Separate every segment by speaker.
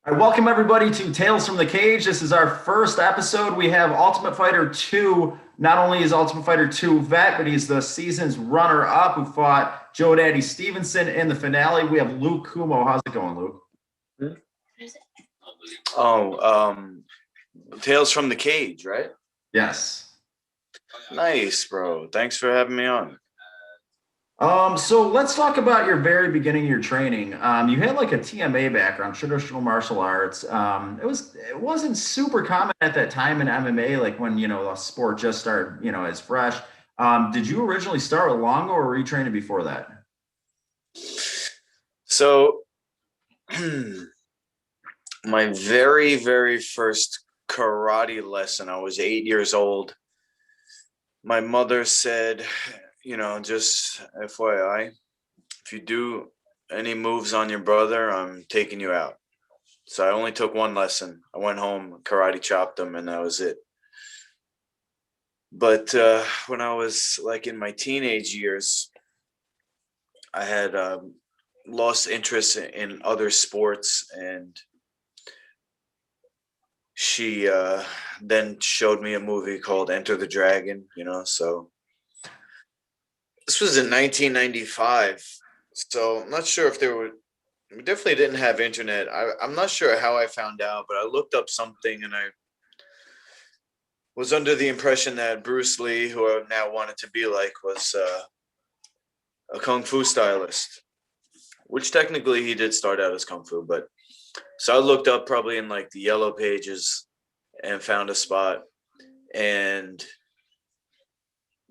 Speaker 1: I welcome everybody to Tales from the Cage. This is our first episode. We have Ultimate Fighter 2. Not only is Ultimate Fighter 2 vet, but he's the season's runner-up who fought Joe Daddy Stevenson in the finale. We have Luke Cummo. How's it going, Luke?
Speaker 2: Oh, Tales from the Cage, right?
Speaker 1: Yes.
Speaker 2: Nice, bro. Thanks for having me on.
Speaker 1: So let's talk about your very beginning of your training. You had like a TMA background, traditional martial arts. It wasn't super common at that time in MMA, like when the sport just started, as fresh. Did you originally start with Longo or were you training before that?
Speaker 2: So, my very, very first karate lesson, I was 8 years old. My mother said, just FYI, if you do any moves on your brother, I'm taking you out. So I only took one lesson. I went home, karate chopped him, and that was it. But when I was like in my teenage years, I had lost interest in other sports, and she then showed me a movie called Enter the Dragon. So this was in 1995. So I'm not sure if there were. We definitely didn't have internet. I'm not sure how I found out, but I looked up something and I was under the impression that Bruce Lee, who I now wanted to be like, was a kung fu stylist, which technically he did start out as kung fu. But so I looked up probably in like the yellow pages and found a spot, and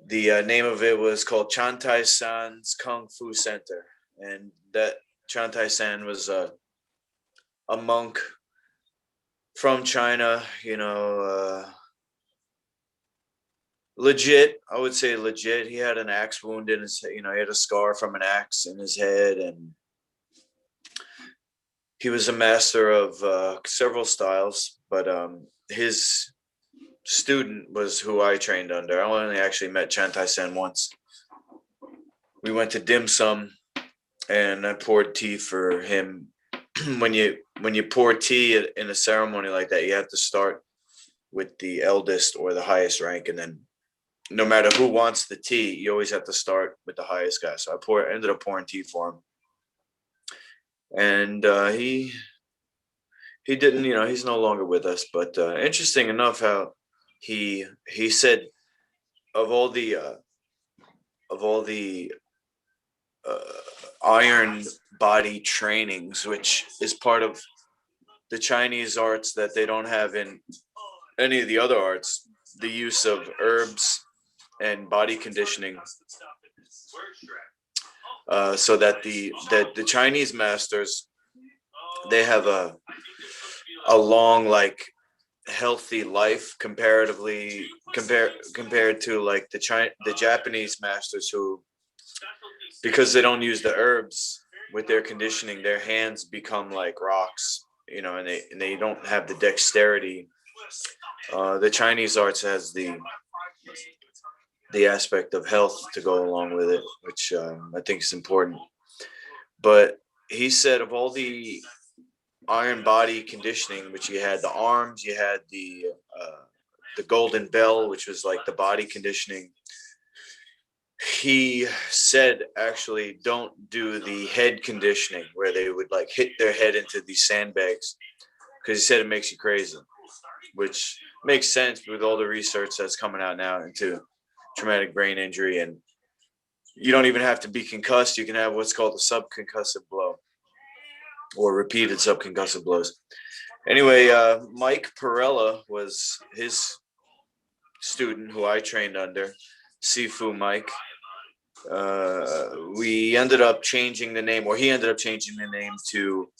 Speaker 2: the name of it was called Chantai San's Kung Fu Center, and that Chantai San was a monk from China, legit. I would say legit. He had an axe wound in his, he had a scar from an axe in his head, and he was a master of several styles. But his student was who I trained under. I only actually met Chantai Sen once. We went to dim sum, and I poured tea for him. when you pour tea in a ceremony like that, you have to start with the eldest or the highest rank, and then no matter who wants the tea, you always have to start with the highest guy. So ended up pouring tea for him, and he didn't, he's no longer with us. But interesting enough, how he said of all the uh, of all the iron body trainings, which is part of the Chinese arts that they don't have in any of the other arts, the use of herbs and body conditioning, so that the Chinese masters, they have a long, like, healthy life comparatively compared to like the Japanese masters, who, because they don't use the herbs with their conditioning, their hands become like rocks, and they don't have the dexterity. The Chinese arts has the aspect of health to go along with it, which I think is important. But he said of all the iron body conditioning, which you had the arms, you had the golden bell, which was like the body conditioning. He said, actually, don't do the head conditioning where they would like hit their head into these sandbags, because he said it makes you crazy, which makes sense with all the research that's coming out now into traumatic brain injury. And you don't even have to be concussed. You can have what's called a subconcussive blow, or repeated subconcussive blows. Anyway, Mike Perella was his student who I trained under, Sifu Mike. We ended up changing the name, or he ended up changing the name to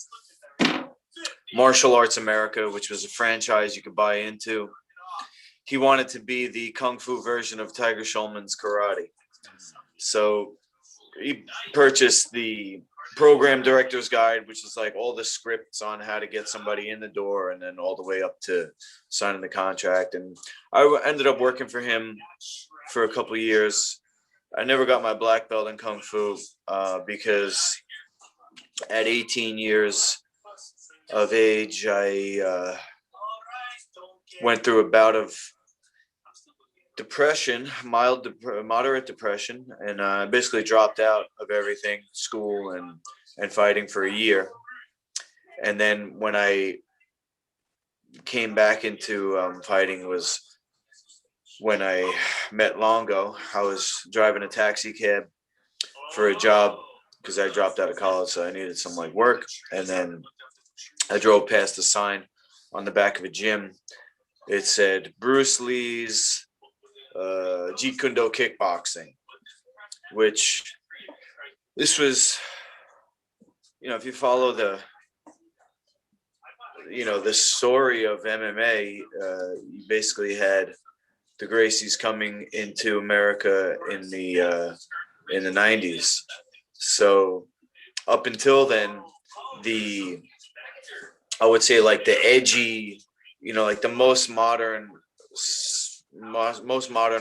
Speaker 2: Martial Arts America, which was a franchise you could buy into. He wanted to be the kung fu version of Tiger Schulman's karate. So he purchased the program director's guide, which is like all the scripts on how to get somebody in the door, and then all the way up to signing the contract. And I ended up working for him for a couple of years. I never got my black belt in kung fu because at 18 years, of age, I went through a bout of depression, moderate depression, and basically dropped out of everything, school and fighting for a year. And then when I came back into fighting was when I met Longo. I was driving a taxi cab for a job because I dropped out of college, so I needed some like work. And then I drove past a sign on the back of a gym. It said Bruce Lee's Jeet Kune Do kickboxing, which this was, if you follow the story of MMA, you basically had the Gracies coming into America in the 90s. So up until then, the I would say like the edgy, like the most modern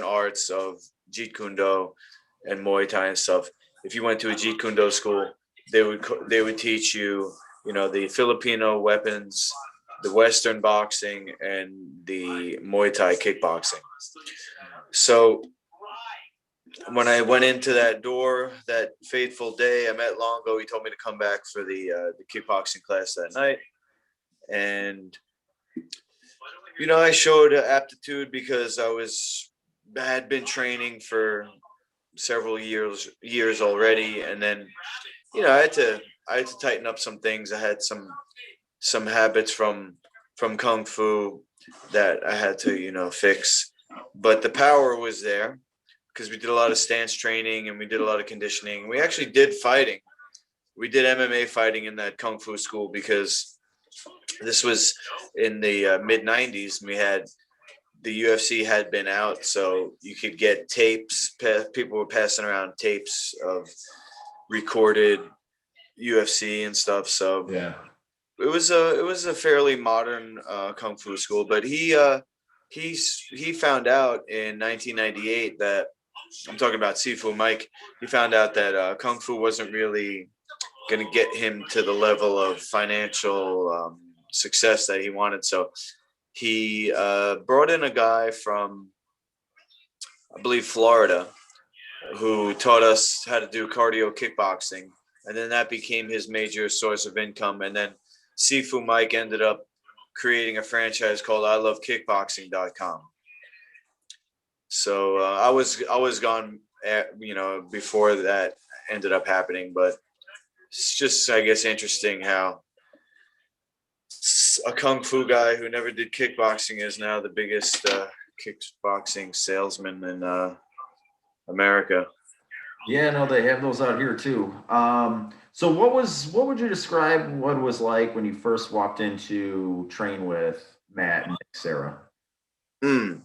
Speaker 2: arts of Jeet Kune Do and Muay Thai and stuff. If you went to a Jeet Kune Do school, they would teach you, the Filipino weapons, the Western boxing, and the Muay Thai kickboxing. So when I went into that door that fateful day, I met Longo. He told me to come back for the kickboxing class that night, and I showed aptitude because I had been training for several years already, and then I had to tighten up some things. I had some habits from kung fu that I had to fix, but the power was there because we did a lot of stance training and we did a lot of conditioning. We actually did fighting. We did MMA fighting in that kung fu school because this was in the mid 90s. We had the UFC had been out, so you could get tapes. People were passing around tapes of recorded UFC and stuff. So
Speaker 1: Yeah.
Speaker 2: it was a fairly modern kung fu school. But he found out in 1998 that I'm talking about Sifu Mike. He found out that kung fu wasn't really going to get him to the level of financial success that he wanted. So he brought in a guy from, I believe, Florida, who taught us how to do cardio kickboxing. And then that became his major source of income. And then Sifu Mike ended up creating a franchise called ILoveKickboxing.com. So I was gone, before that ended up happening. But it's just, I guess, interesting how a kung fu guy who never did kickboxing is now the biggest kickboxing salesman in America.
Speaker 1: Yeah, no, they have those out here too. So what would you describe what it was like when you first walked into train with Matt and Nick Serra?
Speaker 2: Mm.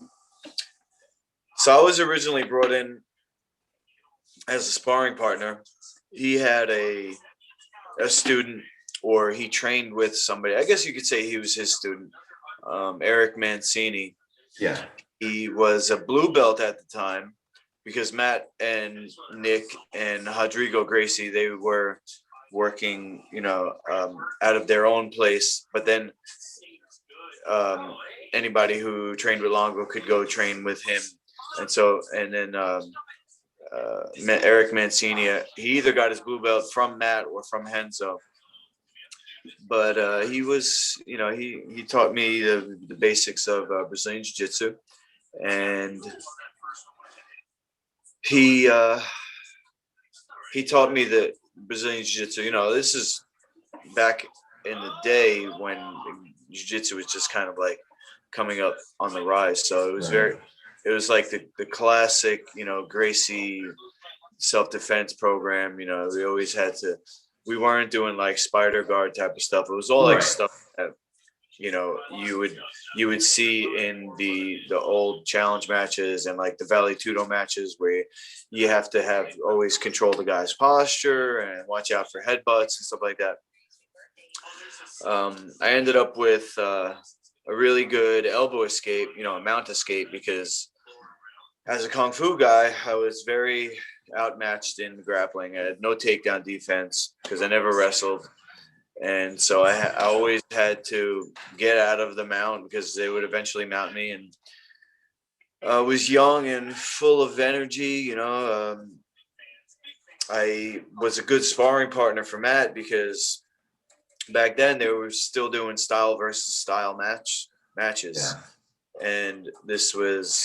Speaker 2: So I was originally brought in as a sparring partner. He had a student, or he trained with somebody. I guess you could say he was his student, Eric Mancini.
Speaker 1: Yeah.
Speaker 2: He was a blue belt at the time because Matt and Nick and Rodrigo Gracie, they were working, out of their own place. But then um, anybody who trained with Longo could go train with him. And then Eric Mancini, he either got his blue belt from Matt or from Henzo. But he was, he taught me the basics of Brazilian Jiu Jitsu. And he he taught me the Brazilian Jiu Jitsu. This is back in the day when Jiu Jitsu was just kind of like coming up on the rise. So it was
Speaker 1: Right.
Speaker 2: it was like the classic, Gracie self-defense program. We always we weren't doing like spider guard type of stuff. It was all like
Speaker 1: Right.
Speaker 2: stuff that, you would see in the old challenge matches and like the Vale Tudo matches where you have to have always control the guy's posture and watch out for headbutts and stuff like that. I ended up with a really good elbow escape, a mount escape, because as a kung fu guy, I was very outmatched in grappling. I had no takedown defense because I never wrestled, And so I always had to get out of the mount because they would eventually mount me. And I was young and full of energy. I was a good sparring partner for Matt because back then they were still doing style versus style matches,
Speaker 1: Yeah.
Speaker 2: and this was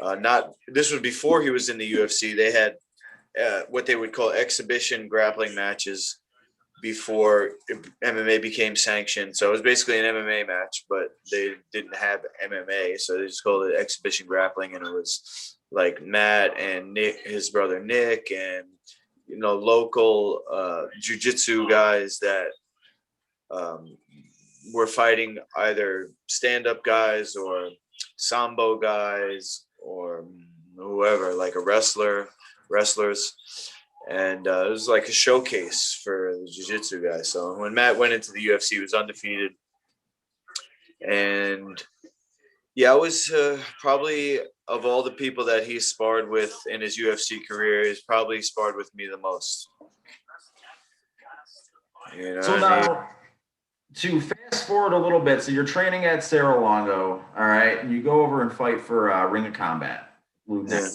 Speaker 2: not. This was before he was in the UFC. They had what they would call exhibition grappling matches before MMA became sanctioned. So it was basically an MMA match, but they didn't have MMA, so they just called it exhibition grappling, and it was like Matt and Nick, his brother Nick, and local jiu-jitsu guys that um, were fighting either stand-up guys or sambo guys or whoever, like a wrestlers, and it was like a showcase for the jiu-jitsu guys. So when Matt went into the UFC, he was undefeated, and yeah, I was probably of all the people that he sparred with in his UFC career, he's probably sparred with me the most.
Speaker 1: So
Speaker 2: And he,
Speaker 1: now to fast forward a little bit, so you're training at Cerro Longo, all right, and you go over and fight for Ring of Combat, Luke,
Speaker 2: yeah,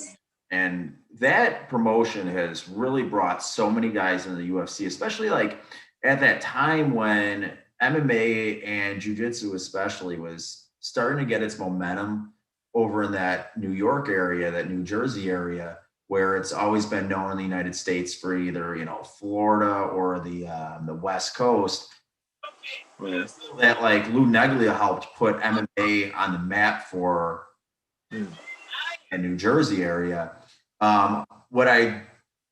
Speaker 1: and that promotion has really brought so many guys into the UFC, especially like at that time when MMA and Jiu-Jitsu especially was starting to get its momentum over in that New York area, that New Jersey area, where it's always been known in the United States for either Florida or the West Coast.
Speaker 2: yeah.
Speaker 1: That like Lou Neglia helped put MMA on the map for the New Jersey area. What I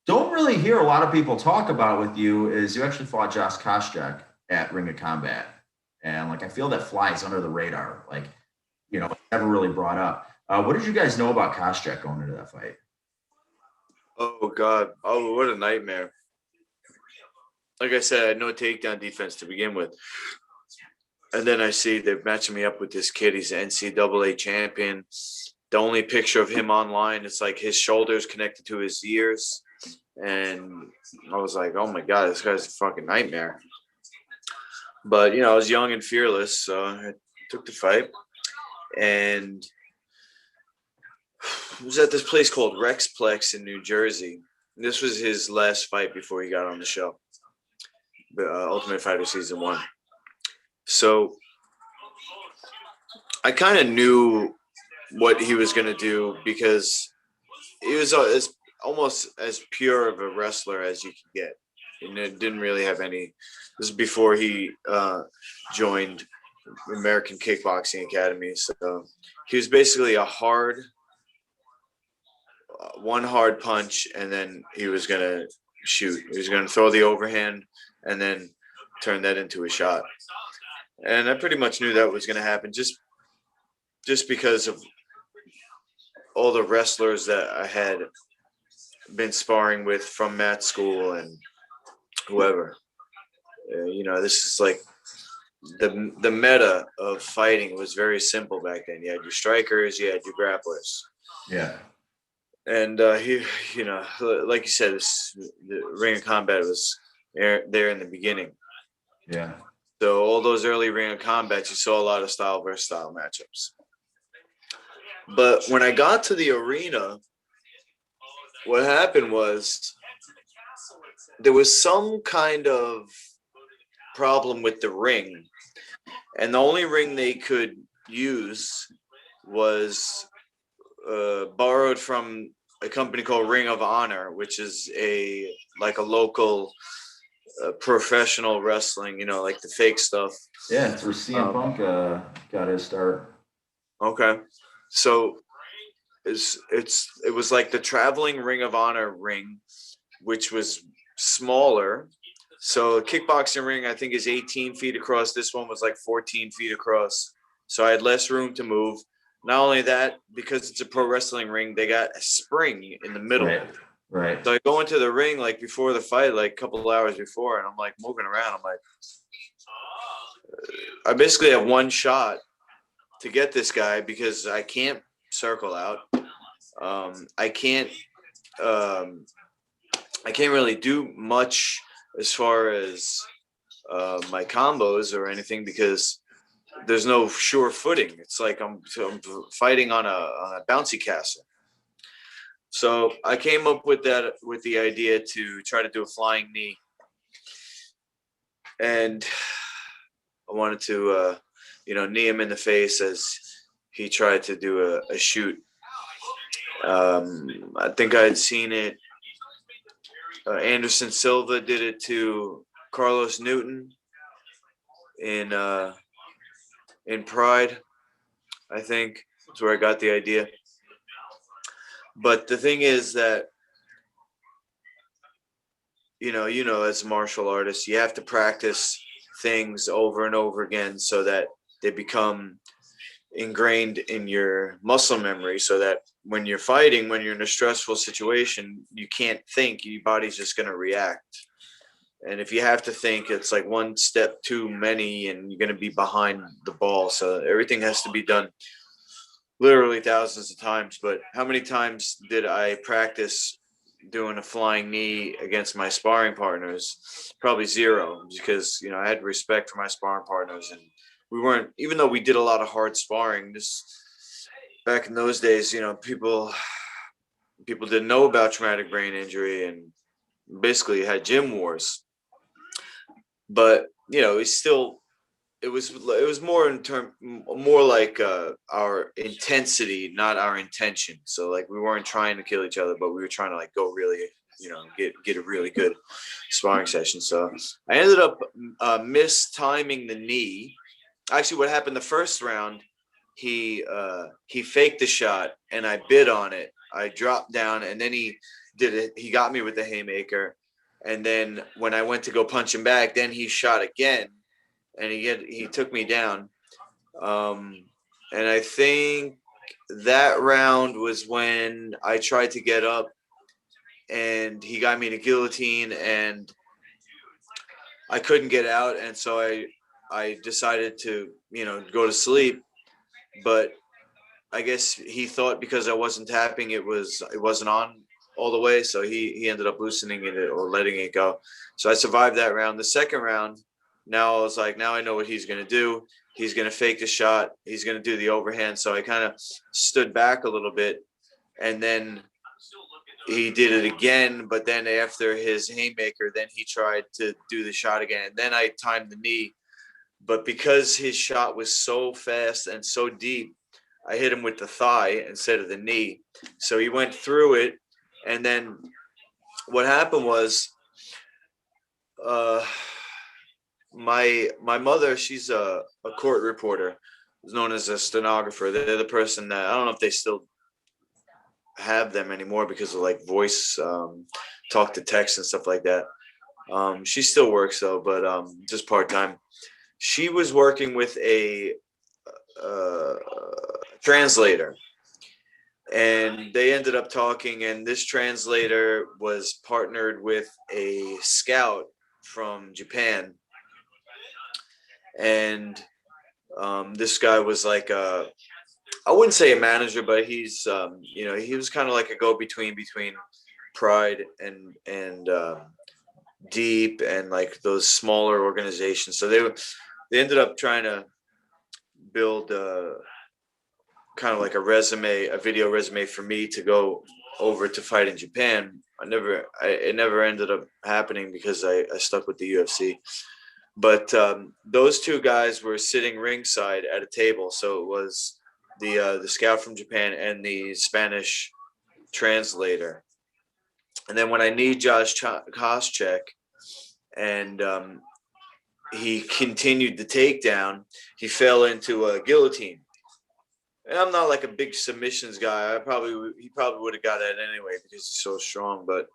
Speaker 1: don't really hear a lot of people talk about with you is you actually fought Josh Koscheck at Ring of Combat, and like I feel that flies under the radar. Like never really brought up. What did you guys know about Koscheck going into that fight?
Speaker 2: Oh God, oh what a nightmare. Like I said, I had no takedown defense to begin with. And then I see they're matching me up with this kid. He's an NCAA champion. The only picture of him online, it's like his shoulders connected to his ears. And I was like, oh my God, this guy's a fucking nightmare. But, I was young and fearless. So I took the fight. And it was at this place called Rexplex in New Jersey. This was his last fight before he got on the show, Ultimate Fighter Season 1. So I kind of knew what he was going to do because he was almost as pure of a wrestler as you could get. And it didn't really have any. This is before he joined American Kickboxing Academy. So he was basically a one hard punch, and then he was going to shoot. He was going to throw the overhand and then turn that into a shot. And I pretty much knew that was going to happen just because of all the wrestlers that I had been sparring with from Matt school and whoever. This is like the meta of fighting was very simple back then. You had your strikers, you had your grapplers.
Speaker 1: Yeah.
Speaker 2: And like you said, the Ring of Combat was there in the beginning.
Speaker 1: Yeah.
Speaker 2: So all those early Ring of Combats, you saw a lot of style versus style matchups. But when I got to the arena, what happened was there was some kind of problem with the ring. And the only ring they could use was borrowed from a company called Ring of Honor, which is a local professional wrestling, like the fake stuff.
Speaker 1: Yeah, it's where CM Punk got his start.
Speaker 2: Okay. So it was like the traveling Ring of Honor ring, which was smaller. So a kickboxing ring, I think, is 18 feet across. This one was like 14 feet across. So I had less room to move. Not only that, because it's a pro wrestling ring, they got a spring in the middle.
Speaker 1: Right. Right.
Speaker 2: So I go into the ring like before the fight, like a couple of hours before, and I'm like moving around. I'm like, I basically have one shot to get this guy because I can't circle out. I can't really do much as far as my combos or anything because there's no sure footing. It's like I'm fighting on a bouncy castle. So I came up with the idea to try to do a flying knee, and I wanted to knee him in the face as he tried to do a shoot. I think I had seen it. Anderson Silva did it to Carlos Newton in Pride. I think that's where I got the idea. But the thing is that as a martial artist, you have to practice things over and over again so that they become ingrained in your muscle memory, so that when you're fighting, when you're in a stressful situation, you can't think, your body's just going to react. And if you have to think, it's like one step too many and you're going to be behind the ball. So everything has to be done literally thousands of times. But how many times did I practice doing a flying knee against my sparring partners? Probably zero, because I had respect for my sparring partners, and we weren't, even though we did a lot of hard sparring, this back in those days, people didn't know about traumatic brain injury and basically had gym wars. But it was more like our intensity, not our intention. So like we weren't trying to kill each other, but we were trying to like go really, get a really good sparring session. So I ended up mistiming the knee. Actually, what happened the first round, he faked the shot and I bid on it. I dropped down and then he did it. He got me with the haymaker. And then when I went to go punch him back, then he shot again and he took me down. And I think that round was when I tried to get up and he got me to guillotine and I couldn't get out. And so I decided to, go to sleep. But I guess he thought because I wasn't tapping, it wasn't on all the way. So he ended up loosening it or letting it go. So I survived that round. The second round, now I was like, now I know what he's going to do. He's going to fake the shot. He's going to do the overhand. So I kind of stood back a little bit, and then he did it again. But then after his haymaker, then he tried to do the shot again. And then I timed the knee. But because his shot was so fast and so deep, I hit him with the thigh instead of the knee. So he went through it. And then what happened was, my mother, she's a court reporter, known as a stenographer. They're the person that, I don't know if they still have them anymore because of like voice, talk to text and stuff like that. She still works though, but just part-time. She was working with a translator, and they ended up talking, and this translator was partnered with a scout from Japan. And this guy was like I wouldn't say a manager, but he's he was kind of like a go-between between Pride and Deep and like those smaller organizations. So they ended up trying to build kind of like a video resume for me to go over to fight in Japan. It never ended up happening because I stuck with the UFC. But those two guys were sitting ringside at a table. So it was the scout from Japan and the Spanish translator. And then when I need Koscheck, and he continued the takedown, he fell into a guillotine. And I'm not like a big submissions guy. He probably would have got that anyway because he's so strong. But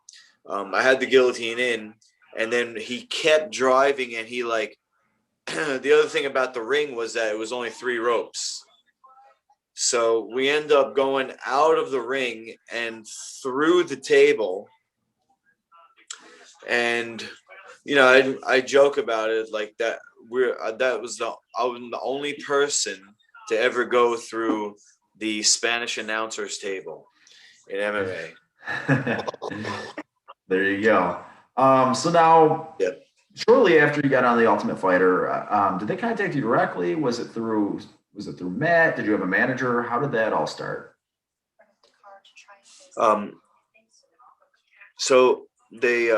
Speaker 2: I had the guillotine in, and then he kept driving, and he like the other thing about the ring was that it was only 3 ropes. So we end up going out of the ring and through the table. And I joke about it like that. I was the only person to ever go through the Spanish announcers table in MMA.
Speaker 1: There you go. So now,
Speaker 2: Yep.
Speaker 1: shortly after you got on the Ultimate Fighter, did they contact you directly? Was it through Matt? Did you have a manager? How did that all start?
Speaker 2: Um, so they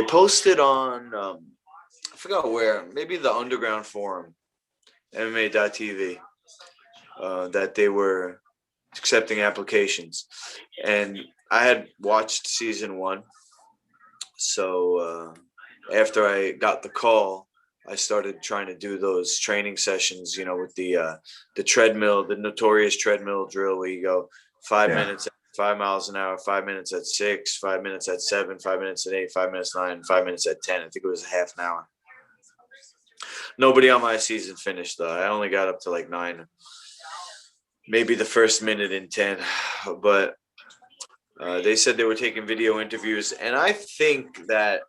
Speaker 2: posted on I forgot where, maybe the Underground Forum, MMA.tv, that they were accepting applications, and I had watched season one. So after I got the call, I started trying to do those training sessions, with the treadmill, the notorious treadmill drill, where you go five
Speaker 1: Yeah.
Speaker 2: minutes at 5 miles an hour, 5 minutes at 6, 5 minutes at 7, 5 minutes at 8, 5 minutes 9, 5 minutes at 10. I think it was a half an hour. Nobody on my season finished though. I only got up to like 9, maybe the first minute in 10, but they said they were taking video interviews, and I think that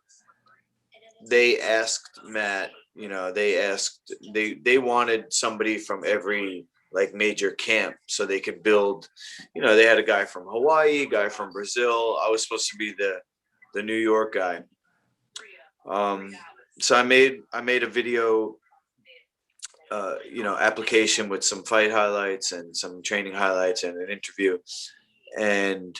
Speaker 2: they asked Matt. They wanted somebody from every like major camp so they could build. They had a guy from Hawaii, a guy from Brazil. I was supposed to be the New York guy. Um, so I made a video, application with some fight highlights and some training highlights and an interview, and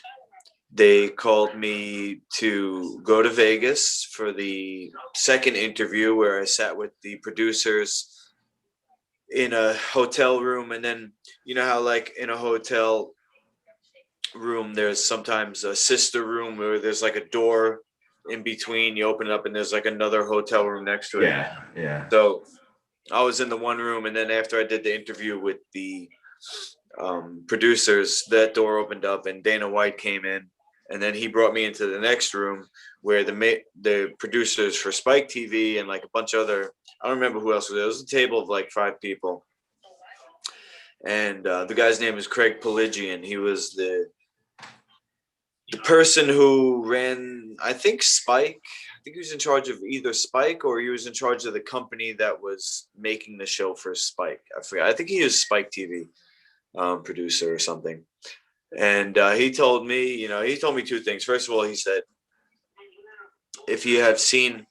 Speaker 2: they called me to go to Vegas for the second interview, where I sat with the producers in a hotel room. And then, how like in a hotel room, there's sometimes a sister room where there's like a door in between. You open it up and there's like another hotel room next to it.
Speaker 1: Yeah. Yeah.
Speaker 2: So I was in the one room, and then after I did the interview with the producers, that door opened up and Dana White came in, and then he brought me into the next room where the producers for Spike TV and like a bunch of other, I don't remember who else was there. It was a table of like 5 people, and the guy's name is Craig Pelagian. He was the person who ran, I think, Spike. I think he was in charge of either Spike, or he was in charge of the company that was making the show for Spike. I forgot. I think he was Spike TV producer or something. And he told me 2 things. First of all, he said, if you have seen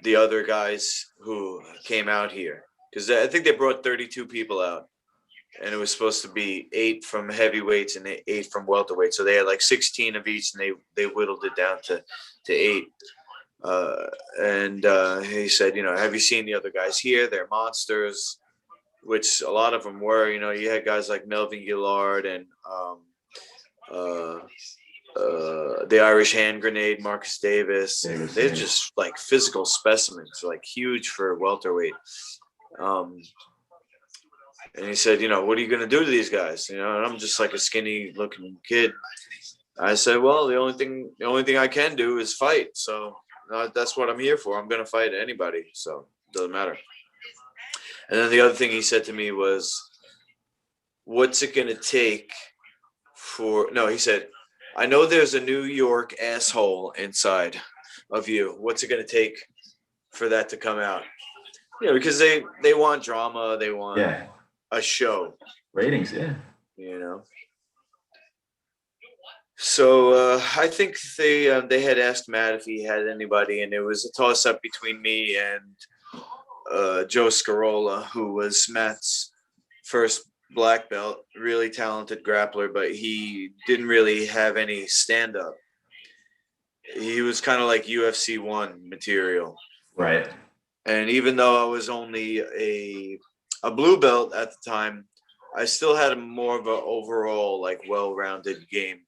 Speaker 2: the other guys who came out here, because I think they brought 32 people out, and it was supposed to be 8 from heavyweights and 8 from welterweight. So they had like 16 of each, and they whittled it down to 8. And he said, have you seen the other guys here? They're monsters, which a lot of them were. You had guys like Melvin Gillard and uh, the Irish hand grenade, Marcus Davis.
Speaker 1: Davis,
Speaker 2: They're
Speaker 1: yeah.
Speaker 2: just like physical specimens, like huge for welterweight. Um, and he said, what are you going to do to these guys? And I'm just like a skinny looking kid. I said, well, the only thing I can do is fight. So that's what I'm here for. I'm going to fight anybody. So it doesn't matter. And then the other thing he said to me was, what's it going to take he said, I know there's a New York asshole inside of you. What's it going to take for that to come out? Because they want drama. They want
Speaker 1: Yeah.
Speaker 2: a show,
Speaker 1: Ratings. Yeah.
Speaker 2: you know. So I think they had asked Matt if he had anybody, and it was a toss up between me and Joe Scarola, who was Matt's first black belt, really talented grappler, but he didn't really have any stand up. He was kind of like UFC 1 material.
Speaker 1: Right.
Speaker 2: And even though I was only a blue belt at the time, I still had more of an overall like well-rounded game.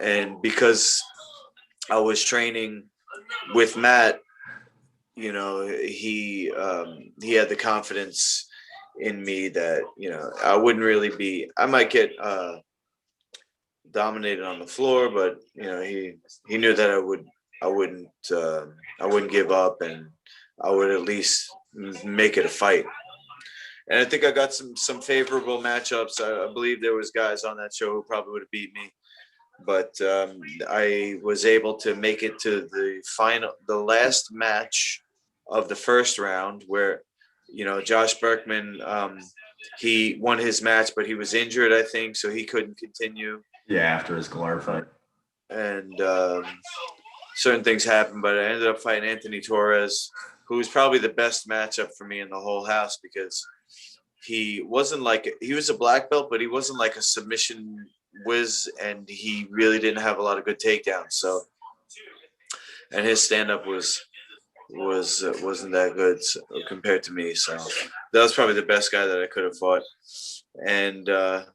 Speaker 2: And because I was training with Matt, he had the confidence in me that I wouldn't really be. I might get dominated on the floor, but he knew that I wouldn't give up, and I would at least make it a fight. And I think I got some favorable matchups. I believe there was guys on that show who probably would have beat me, but I was able to make it to the last match of the first round, where Josh Berkman, he won his match, but he was injured, I think, so he couldn't continue.
Speaker 1: Yeah. After his Galar fight.
Speaker 2: And certain things happened, but I ended up fighting Anthony Torres, who was probably the best matchup for me in the whole house because he wasn't like he was a black belt, but he wasn't like a submission whiz, and he really didn't have a lot of good takedowns. So, and his stand up wasn't that good compared to me. So that was probably the best guy that I could have fought. And the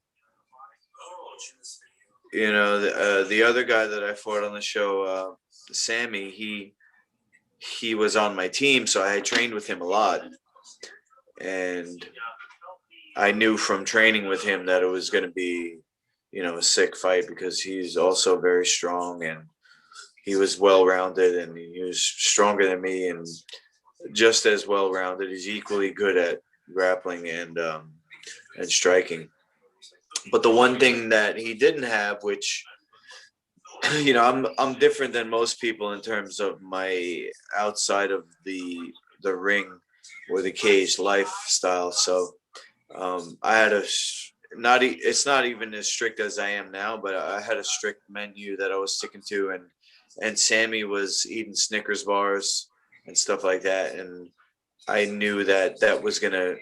Speaker 2: other guy that I fought on the show, Sammy, he was on my team, so I had trained with him a lot, and I knew from training with him that it was going to be, a sick fight because he's also very strong and he was well rounded and he was stronger than me and just as well rounded. He's equally good at grappling and striking. But the one thing that he didn't have, which I'm different than most people in terms of my outside of the ring or the cage lifestyle. So I had it's not even as strict as I am now, but I had a strict menu that I was sticking to, and Sammy was eating Snickers bars and stuff like that, and I knew that was gonna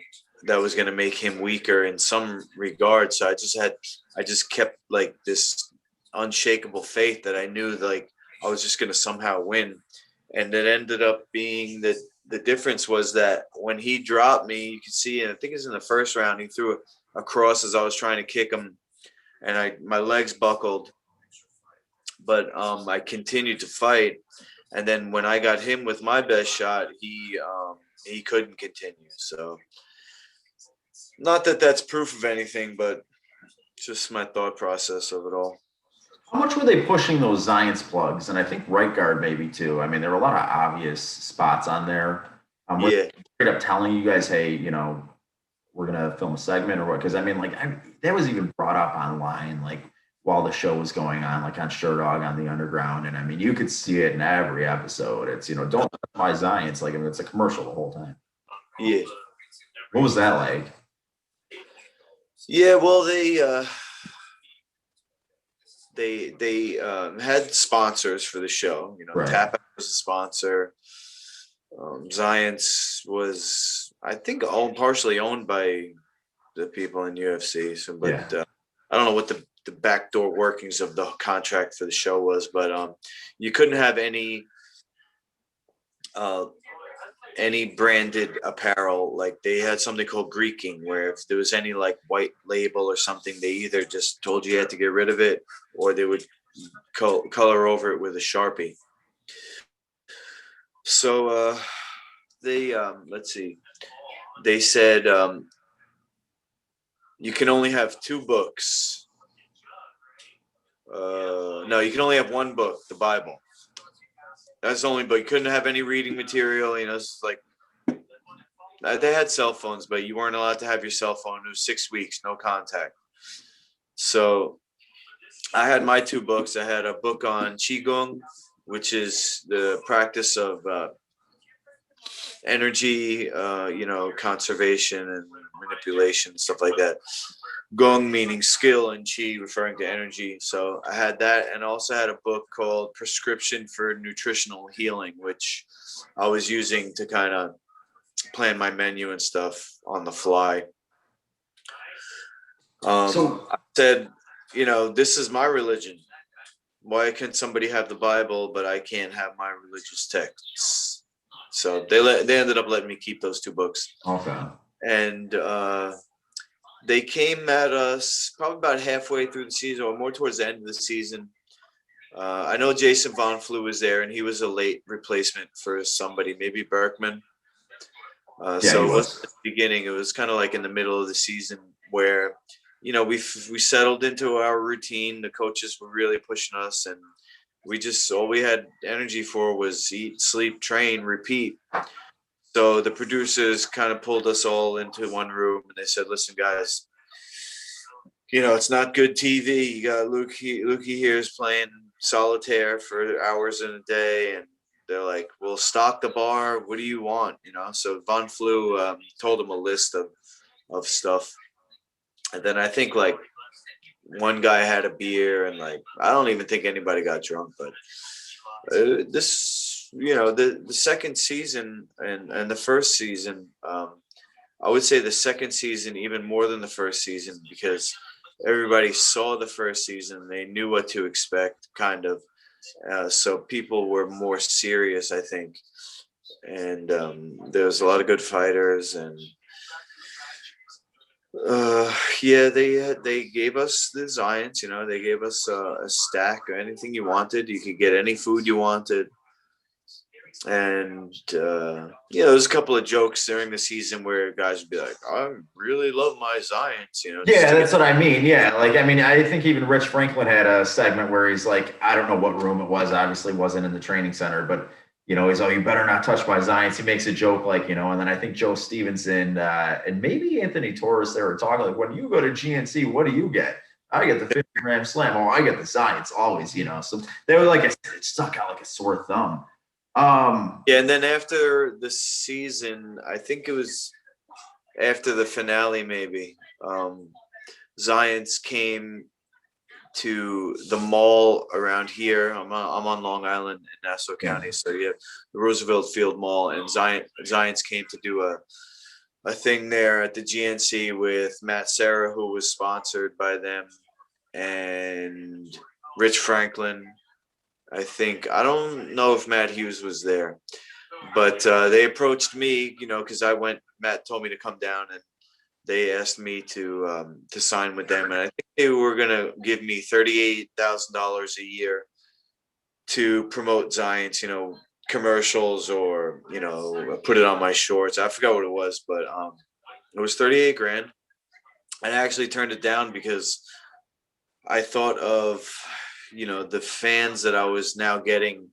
Speaker 2: make him weaker in some regard. So I just kept like this unshakable faith that I knew like I was just gonna somehow win. And it ended up being that the difference was that when he dropped me, you could see, and I think it was in the first round, he threw a cross as I was trying to kick him, and my legs buckled, but I continued to fight. And then when I got him with my best shot, he couldn't continue. So not that that's proof of anything, but just my thought process of it all.
Speaker 1: How much were they pushing those Zions plugs? And I think right guard maybe too. I mean, there were a lot of obvious spots on there. Were
Speaker 2: Yeah.
Speaker 1: they straight up telling you guys, hey, we're gonna film a segment or what? Because I mean, like that was even brought up online, like while the show was going on, like on Sure Dog on the Underground, and I mean, you could see it in every episode. It's don't touch my Zions, like I mean, it's a commercial the whole time.
Speaker 2: Yeah.
Speaker 1: What was that like?
Speaker 2: Yeah. Well, they had sponsors for the show.
Speaker 1: Right.
Speaker 2: Tap was a sponsor. Zions was, I think, partially owned by the people in UFC. So, but
Speaker 1: Yeah.
Speaker 2: I don't know what the backdoor workings of the contract for the show was, but you couldn't have uh, any branded apparel. Like they had something called Greeking, where if there was any like white label or something, they either just told you had to get rid of it, or they would color over it with a Sharpie. So they let's see, they said you can only have two books. No, you can only have one book, the Bible. That's the only book. You couldn't have any reading material. It's like they had cell phones, but you weren't allowed to have your cell phone. It was 6 weeks, no contact. So I had my two books. I had a book on Qigong, which is the practice of energy, conservation and manipulation, stuff like that. Gong meaning skill and Qi referring to energy. So I had that, and also had a book called Prescription for Nutritional Healing, which I was using to kind of plan my menu and stuff on the fly.
Speaker 1: So
Speaker 2: I said, this is my religion. Why can somebody have the Bible, but I can't have my religious texts? So they ended up letting me keep those two books.
Speaker 1: okay.
Speaker 2: And they came at us probably about halfway through the season, or more towards the end of the season. I know Jason Von Flew was there, and he was a late replacement for somebody, maybe Berkman.
Speaker 1: Yeah,
Speaker 2: So
Speaker 1: he
Speaker 2: it wasn't
Speaker 1: was.
Speaker 2: at the beginning. It was kind of like in the middle of the season where, we settled into our routine. The coaches were really pushing us, and all we had energy for was eat, sleep, train, repeat. So the producers kind of pulled us all into one room, and they said, "Listen, guys, it's not good TV. You got Lukey here is playing solitaire for hours in a day, and they're like, we'll stock the bar. What do you want?" So Von Flew told him a list of stuff, and then I think like one guy had a beer, and like I don't even think anybody got drunk, but This, the second season and the first season, I would say the second season even more than the first season, because everybody saw the first season, they knew what to expect, kind of. So people were more serious, I think, and there was a lot of good fighters, and yeah, they gave us the Zions. They gave us a stack or anything you wanted. You could get any food you wanted. And there's a couple of jokes during the season where guys would be like, "I really love my Zions," just
Speaker 1: Yeah,
Speaker 2: to
Speaker 1: that's
Speaker 2: get.
Speaker 1: what I mean. Yeah, like I mean, I think even Rich Franklin had a segment where he's like, I don't know what room it was. Obviously, wasn't in the training center, but he's oh, you better not touch my Zions. He makes a joke like, and then I think Joe Stevenson and maybe Anthony Torres, they were talking like, when you go to GNC, what do you get? I get the 50-gram slam. Oh, I get the Zions always. So they were like, it stuck out like a sore thumb.
Speaker 2: Yeah, and then after the season, I think it was after the finale, maybe Zions came to the mall around here. I'm on Long Island in Nassau
Speaker 1: yeah.
Speaker 2: County, so you have the Roosevelt Field Mall, and Zions came to do a thing there at the GNC with Matt Serra, who was sponsored by them, and Rich Franklin. I don't know if Matt Hughes was there, but they approached me, because Matt told me to come down, and they asked me to sign with them, and I think they were gonna give me $38,000 a year to promote Zions, commercials, or put it on my shorts. I forgot what it was, but it was 38 grand. And I actually turned it down because I thought of the fans that I was now getting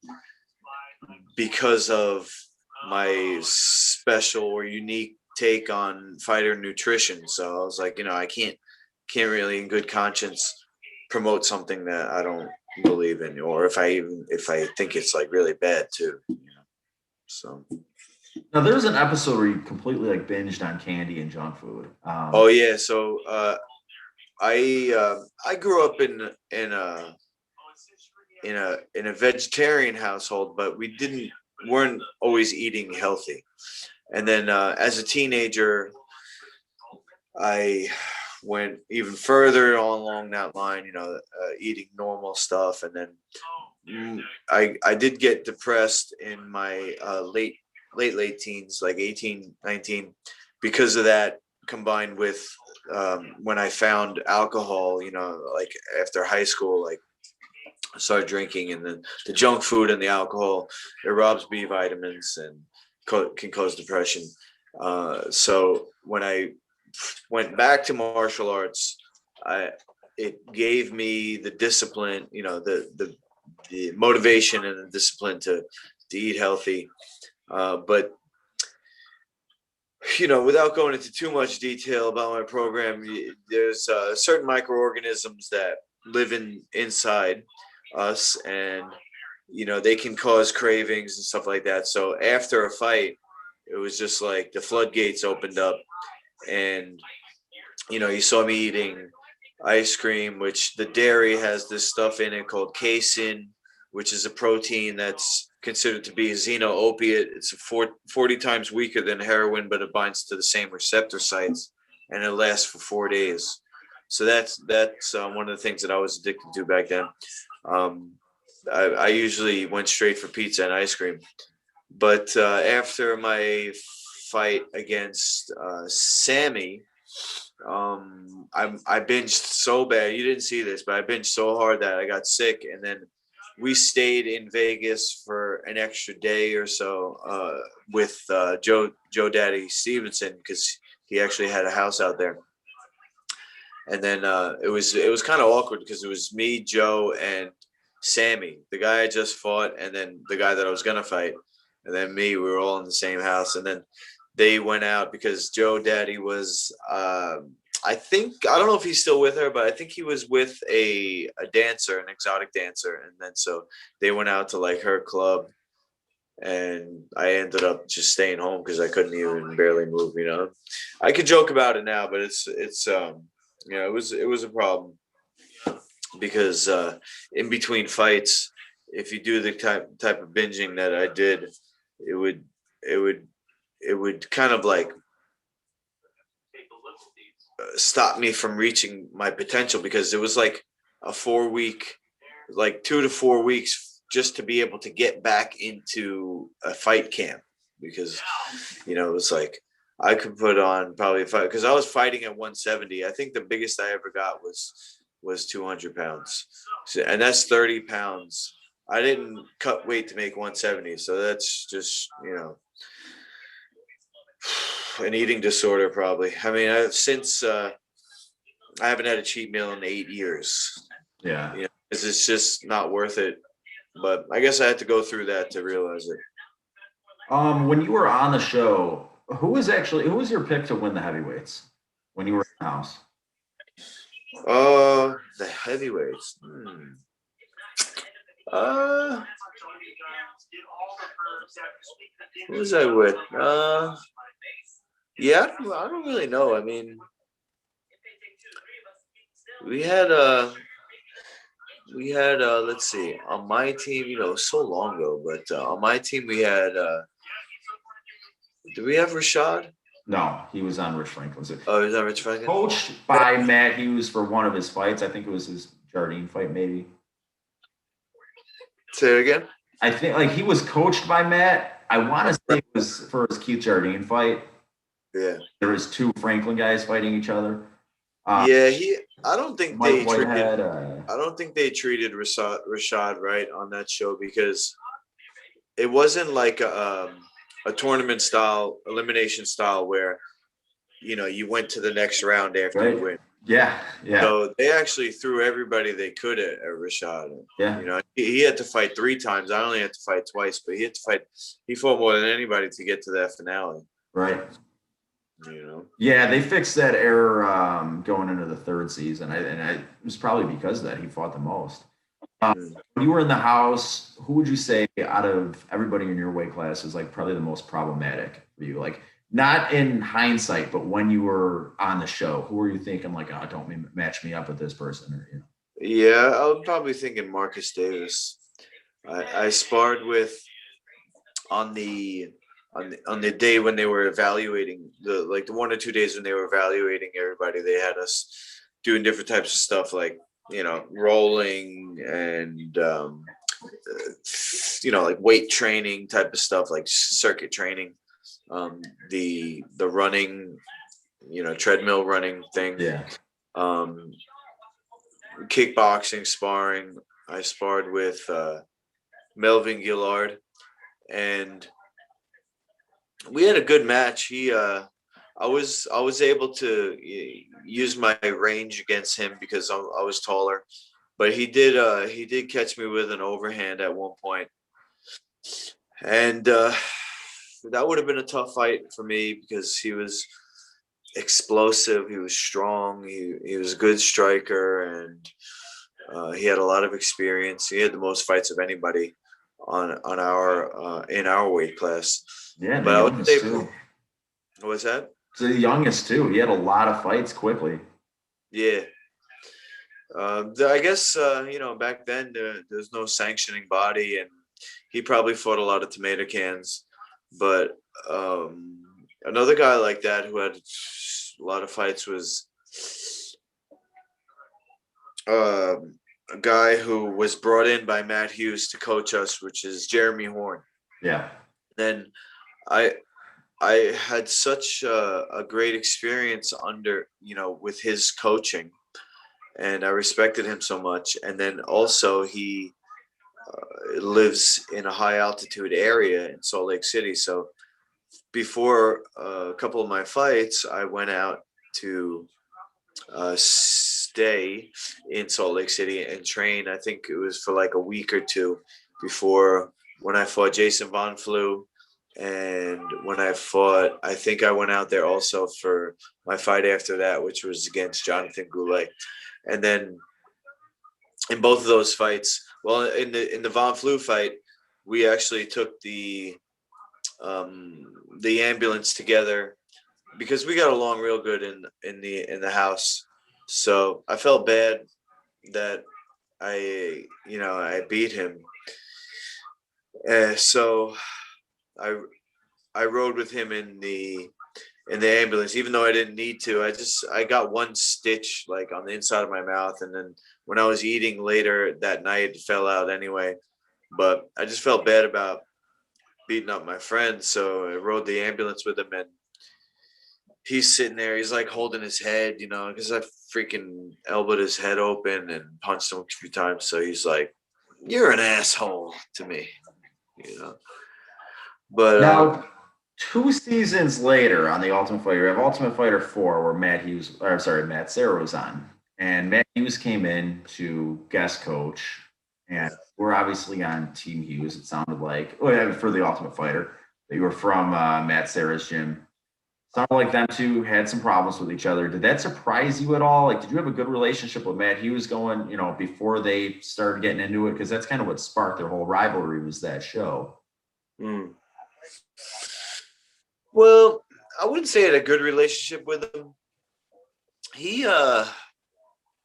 Speaker 2: because of my special or unique take on fighter nutrition. So I was like, I can't really in good conscience promote something that I don't believe in, or if I think it's like really bad too. So
Speaker 1: Now there's an episode where you completely like binged on candy and junk food.
Speaker 2: oh yeah, so I grew up in a vegetarian household, but weren't always eating healthy. And then as a teenager, I went even further on along that line, eating normal stuff. And then I did get depressed in my late teens, like 18, 19, because of that, combined with when I found alcohol, like after high school, like I started drinking, and then the junk food and the alcohol, it robs B vitamins and can cause depression. So when I went back to martial arts, I it gave me the discipline, the motivation and the discipline to eat healthy. But without going into too much detail about my program, there's certain microorganisms that live inside us, and they can cause cravings and stuff like that. So after a fight, it was just like the floodgates opened up, and you saw me eating ice cream, which the dairy has this stuff in it called casein, which is a protein that's considered to be a xeno-opiate. It's 40 times weaker than heroin, but it binds to the same receptor sites, and it lasts for 4 days. So that's one of the things that I was addicted to back then. Um, I usually went straight for pizza and ice cream, but after my fight against Sammy, I binged so bad. You didn't see this, but I binged so hard that I got sick, and then we stayed in Vegas for an extra day or so with Joe Daddy Stevenson, because he actually had a house out there. And then it was kind of awkward because it was me, Joe, and Sammy, the guy I just fought, and then the guy that I was gonna fight, and then me. We were all in the same house, and then they went out because Joe Daddy was. I don't know if he's still with her, but I think he was with a dancer, an exotic dancer, and then so they went out to like her club, and I ended up just staying home because I couldn't even barely move. I could joke about it now, but it was a problem because in between fights, if you do the type of binging that I did, it would it would it would kind of like stop me from reaching my potential, because it was like a 4 week, like 2 to 4 weeks, just to be able to get back into a fight camp, because it was like I could put on probably a fight, because I was fighting at 170. I think the biggest I ever got was 200 pounds, so, and that's 30 pounds. I didn't cut weight to make 170, so that's just an eating disorder probably. I mean, since I haven't had a cheat meal in 8 years.
Speaker 1: Yeah.
Speaker 2: 'Cause it's just not worth it. But I guess I had to go through that to realize it.
Speaker 1: When you were on the show, who was your pick to win the heavyweights when you were in the house?
Speaker 2: The heavyweights. Uh, who was I with? Yeah, I don't really know. I mean, we had let's see, on my team, so long ago, but on my team we had did we have Rashad?
Speaker 1: No, he was on Rich Franklin's.
Speaker 2: Oh, is that Rich Franklin?
Speaker 1: Coached by Matt Hughes for one of his fights. I think it was his Jardine fight, maybe.
Speaker 2: Say it again.
Speaker 1: I think like he was coached by Matt. I want to say it was for his Keith Jardine fight.
Speaker 2: Yeah.
Speaker 1: There was two Franklin guys fighting each other.
Speaker 2: Yeah, I don't think
Speaker 1: Mike
Speaker 2: they treated.
Speaker 1: Whitehead.
Speaker 2: I don't think they treated Rashad right on that show, because it wasn't like a tournament style, elimination style, where you went to the next round after
Speaker 1: Right.
Speaker 2: you win.
Speaker 1: Yeah, yeah,
Speaker 2: So they actually threw everybody they could at Rashad.
Speaker 1: yeah.
Speaker 2: He had to fight 3 times. I only had to fight twice, but he had to fight. He fought more than anybody to get to that finale.
Speaker 1: Right.
Speaker 2: You know.
Speaker 1: Yeah, they fixed that error going into the third season, it was probably because of that he fought the most.
Speaker 2: Mm.
Speaker 1: When you were in the house, who would you say out of everybody in your weight class is like probably the most problematic for you? Like not in hindsight, but when you were on the show, who were you thinking like, oh, don't match me up with this person, or
Speaker 2: Yeah, I was probably thinking Marcus Davis. I sparred with on the on the day when they were evaluating the 1 or 2 days when they were evaluating everybody. They had us doing different types of stuff, like rolling and like weight training type of stuff, like circuit training, the running, treadmill running thing,
Speaker 1: yeah,
Speaker 2: um kickboxing, sparring. I sparred with Melvin Gillard, and we had a good match. I was able to use my range against him because I was taller, but he did catch me with an overhand at one point, and that would have been a tough fight for me because he was explosive, he was strong, he was a good striker, and he had a lot of experience. He had the most fights of anybody on our in our weight class.
Speaker 1: yeah, the
Speaker 2: But I would say,
Speaker 1: youngest too.
Speaker 2: what was that?
Speaker 1: The youngest too. He had a lot of fights quickly.
Speaker 2: Yeah. I guess back then there's no sanctioning body, and he probably fought a lot of tomato cans. But another guy like that who had a lot of fights was a guy who was brought in by Matt Hughes to coach us, which is Jeremy Horn.
Speaker 1: Yeah,
Speaker 2: Then I I had such a great experience with his coaching, and I respected him so much. And then also he lives in a high altitude area in Salt Lake City. So before a couple of my fights, I went out to stay in Salt Lake City and train. I think it was for like a week or two before when I fought Jason Von Flew. And when I think I went out there also for my fight after that, which was against Jonathan Goulet. And then in both of those fights, well, in the Von Flew fight, we actually took the ambulance together because we got along real good in the house. So I felt bad that I beat him, So I I rode with him in the ambulance, even though I didn't need to. I got one stitch like on the inside of my mouth, and then when I was eating later that night, it fell out anyway. But I just felt bad about beating up my friend, so I rode the ambulance with him, and he's sitting there. He's like holding his head, because I freaking elbowed his head open and punched him a few times. So he's like, "You're an asshole to me," you know. But
Speaker 1: Now, 2 seasons later on the Ultimate Fighter, you have Ultimate Fighter 4, where Matt Hughes, or sorry, Matt Serra was on. And Matt Hughes came in to guest coach. And we're obviously on Team Hughes, it sounded like, well, for the Ultimate Fighter. That you were from Matt Serra's gym. Sounded like them two had some problems with each other. Did that surprise you at all? Like, did you have a good relationship with Matt Hughes going, before they started getting into it? Because that's kind of what sparked their whole rivalry was that show.
Speaker 2: mm, well, I wouldn't say I had a good relationship with him. He uh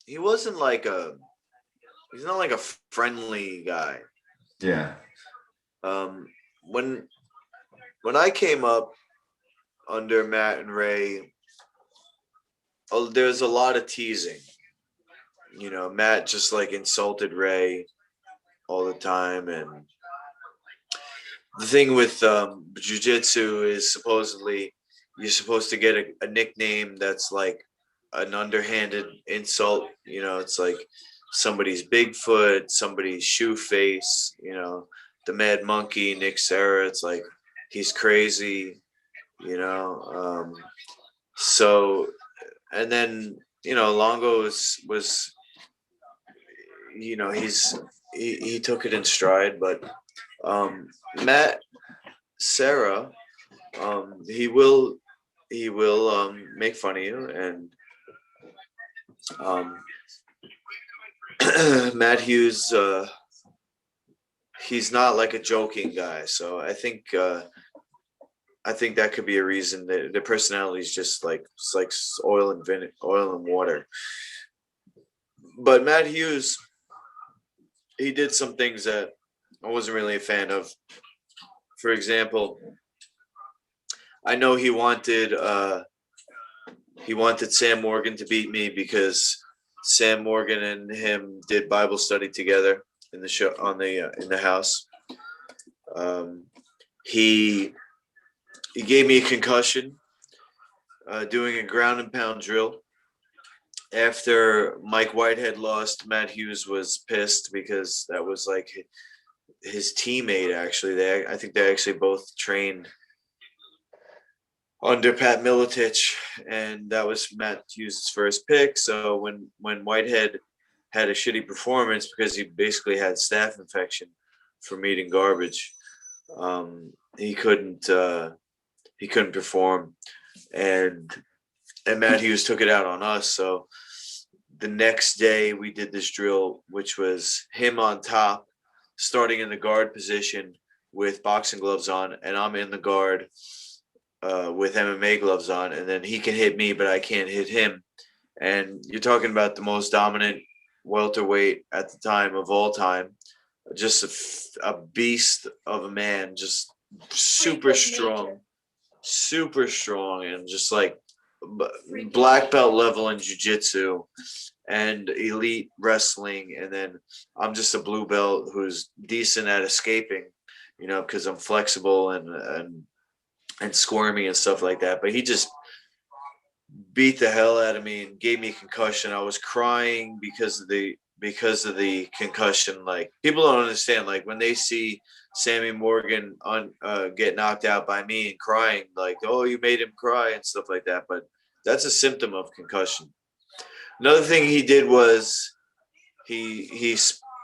Speaker 2: he wasn't like a he's not like a friendly guy.
Speaker 1: Yeah.
Speaker 2: Um when when I came up under Matt and Ray, there's a lot of teasing. Matt just like insulted Ray all the time, and the thing with jujitsu is supposedly you're supposed to get a nickname that's like an underhanded insult. It's like somebody's Bigfoot, somebody's shoe face. The Mad Monkey, Nick Serra. It's like he's crazy. You know, so and then Longo was he took it in stride, but um, Matt Serra, he will make fun of you, and um, Matt Hughes, he's not like a joking guy, so I think that could be a reason that the personality is just like it's like oil and water. But Matt Hughes, he did some things that I wasn't really a fan of. For example, I know he wanted Sam Morgan to beat me because Sam Morgan and him did Bible study together in the show on the in the house. Um, he he gave me a concussion doing a ground and pound drill. After Mike Whitehead lost, Matt Hughes was pissed because that was like his teammate. Actually, I think they actually both trained under Pat Miletich, and that was Matt Hughes' first pick. So when Whitehead had a shitty performance because he basically had staph infection from eating garbage, um, he couldn't he couldn't perform, and Matt Hughes took it out on us. So the next day we did this drill, which was him on top, starting in the guard position with boxing gloves on, and I'm in the guard with MMA gloves on, and then he can hit me, but I can't hit him. And you're talking about the most dominant welterweight at the time of all time, just a beast of a man, just super strong, and just like black belt level in jiu-jitsu and elite wrestling. And then I'm just a blue belt who's decent at escaping, because I'm flexible and squirmy and stuff like that. But he just beat the hell out of me and gave me a concussion. I was crying because of the concussion. Like, people don't understand. Like, when they see Sammy Morgan get knocked out by me and crying, like, oh, you made him cry and stuff like that. But that's a symptom of concussion. Another thing he did was he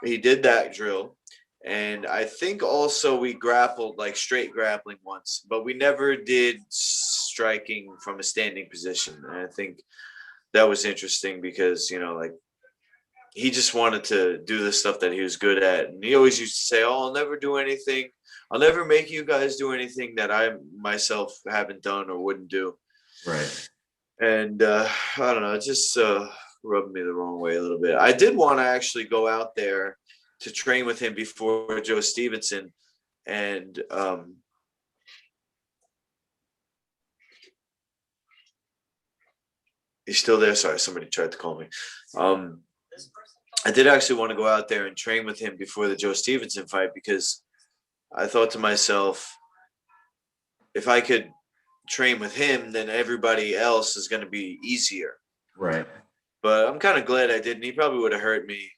Speaker 2: he did that drill, and I think also we grappled, like straight grappling once, but we never did striking from a standing position. And I think that was interesting because like he just wanted to do the stuff that he was good at, and he always used to say, "Oh, I'll never do anything. I'll never make you guys do anything that I myself haven't done or wouldn't do."
Speaker 1: Right.
Speaker 2: And I don't know, it just rubbed me the wrong way a little bit. I did want to actually go out there to train with him before Joe Stevenson, And he's still there. Sorry, somebody tried to call me. Um, I did actually want to go out there and train with him before the Joe Stevenson fight because I thought to myself, if I could train with him, then everybody else is going to be easier.
Speaker 1: Right.
Speaker 2: But I'm kind of glad I didn't. He probably would have hurt me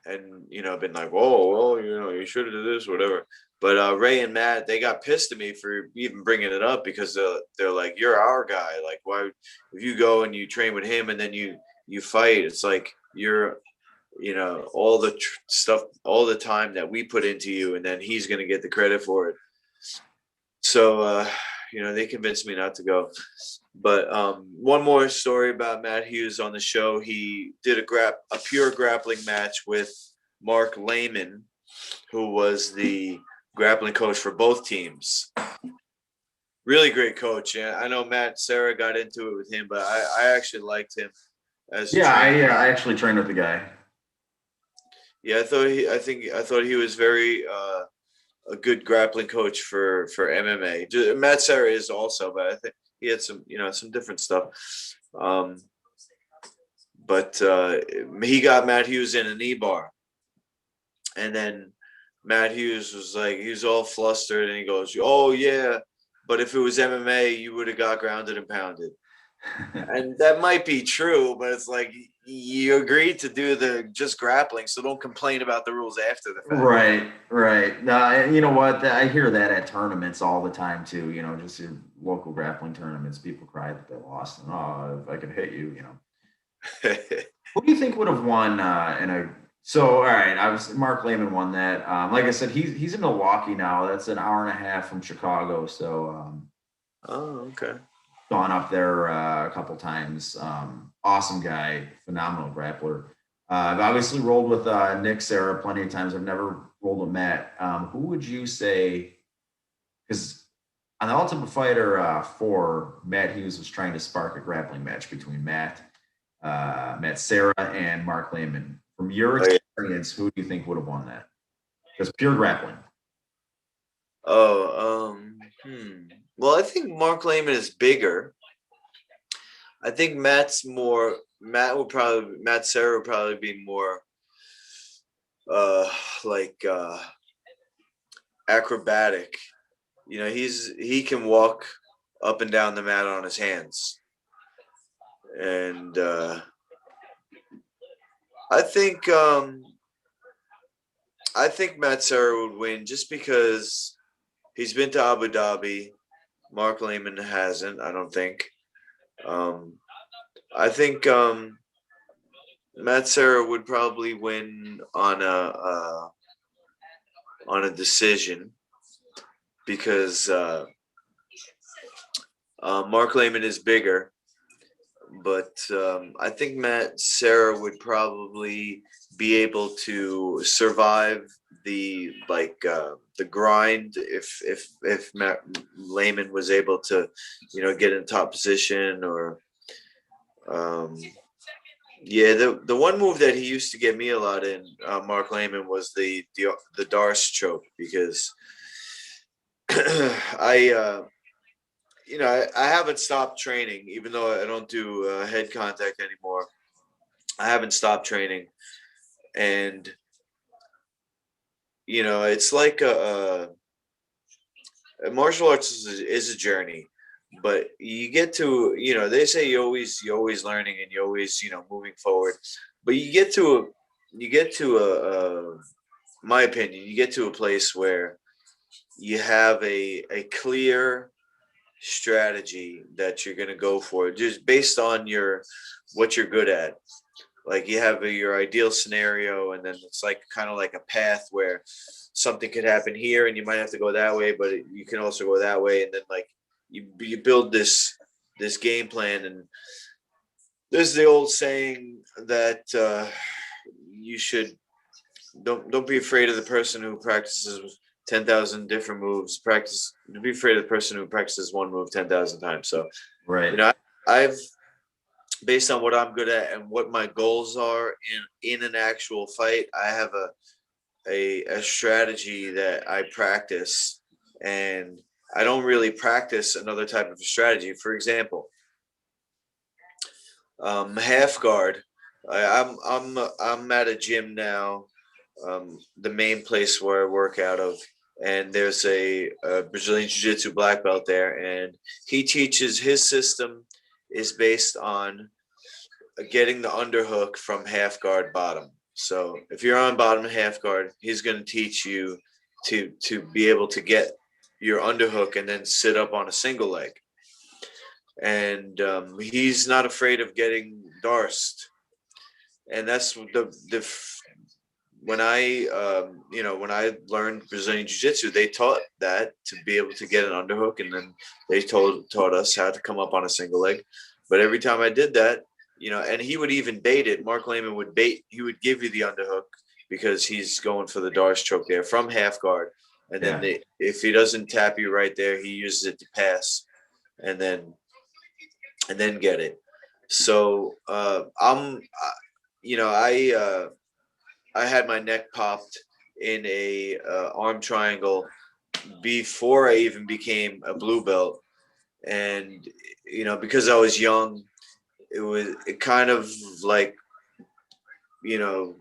Speaker 2: and, been like, whoa, well, you should have did this, whatever. But Ray and Matt, they got pissed at me for even bringing it up because they're like, you're our guy. Like, why, if you go and you train with him and then you fight, it's like you're, all the stuff, all the time that we put into you, and then he's going to get the credit for it. So, they convinced me not to go. But one more story about Matt Hughes on the show. He did a pure grappling match with Mark Lehman, who was the grappling coach for both teams. Really great coach. Yeah, I know Matt Serra got into it with him, but I actually liked him as a
Speaker 1: Yeah,
Speaker 2: trainer.
Speaker 1: I actually trained with the guy.
Speaker 2: Yeah, I thought he was very a good grappling coach for MMA. Matt Serra is also, but I think he had some different stuff. Um, but he got Matt Hughes in a knee bar, and then Matt Hughes was like, he was all flustered, and he goes, "Oh yeah, but if it was MMA, you would have got grounded and pounded." And that might be true, but it's like you agreed to do the just grappling, so don't complain about the rules after the fact.
Speaker 1: Right, right. You know what? I hear that at tournaments all the time too. Just your local grappling tournaments. People cry that they lost, and if I could hit you. Who do you think would have won in a? So, all right, Mark Lehman won that. Like I said, he's in Milwaukee now. That's an hour and a half from Chicago. So,
Speaker 2: Oh, okay.
Speaker 1: gone up there a couple times. Awesome guy, phenomenal grappler. I've obviously rolled with Nick Serra plenty of times. I've never rolled with Matt. Who would you say? Because on the Ultimate Fighter 4, Matt Hughes was trying to spark a grappling match between Matt Serra and Mark Lehman. From your
Speaker 2: Oh, yeah.
Speaker 1: experience, who do you think would have won that? Just pure grappling.
Speaker 2: Well, I think Mark Lehman is bigger. I think Matt Serra would probably be more like acrobatic. He can walk up and down the mat on his hands. And I think I think Matt Serra would win just because he's been to Abu Dhabi. Mark Lehman hasn't, I don't think. I think Matt Serra would probably win on a decision because Mark Lehman is bigger, but I think Matt Serra would probably be able to survive the grind if Matt Lehman was able to get in top position or yeah, the one move that he used to get me a lot in, Mark Lehman, was the Darce choke because I I haven't stopped training even though I don't do head contact anymore. I haven't stopped training, and it's like a martial arts is a journey, but you get to they say you're always learning and you're always moving forward, but you get to my opinion, you get to a place where you have a clear strategy that you're going to go for just based on what you're good at. Like you have your ideal scenario, and then it's like kind of like a path where something could happen here and you might have to go that way, but you can also go that way, and then like you build this game plan. And there's the old saying that you should don't be afraid of the person who practices 10,000 different moves. Don't be afraid of the person who practices one move 10,000 times. So
Speaker 1: Right.
Speaker 2: I've based on what I'm good at and what my goals are in an actual fight, I have a strategy that I practice, and I don't really practice another type of strategy. For example, half guard. I'm at a gym now, the main place where I work out of, and there's a Brazilian Jiu Jitsu black belt there, and he teaches his system is based on getting the underhook from half guard bottom. So if you're on bottom half guard, he's going to teach you to be able to get your underhook and then sit up on a single leg. And he's not afraid of getting darsed, and that's the when I when I learned Brazilian Jiu Jitsu, they taught that to be able to get an underhook, and then they taught us how to come up on a single leg. But every time I did that, and he would even bait it. Mark Lehman would bait. He would give you the underhook because he's going for the Dars choke there from half guard, and then
Speaker 1: Yeah.
Speaker 2: if he doesn't tap you right there, he uses it to pass, and then get it. So I had my neck popped in a arm triangle before I even became a blue belt, and because I was young, it kind of like you know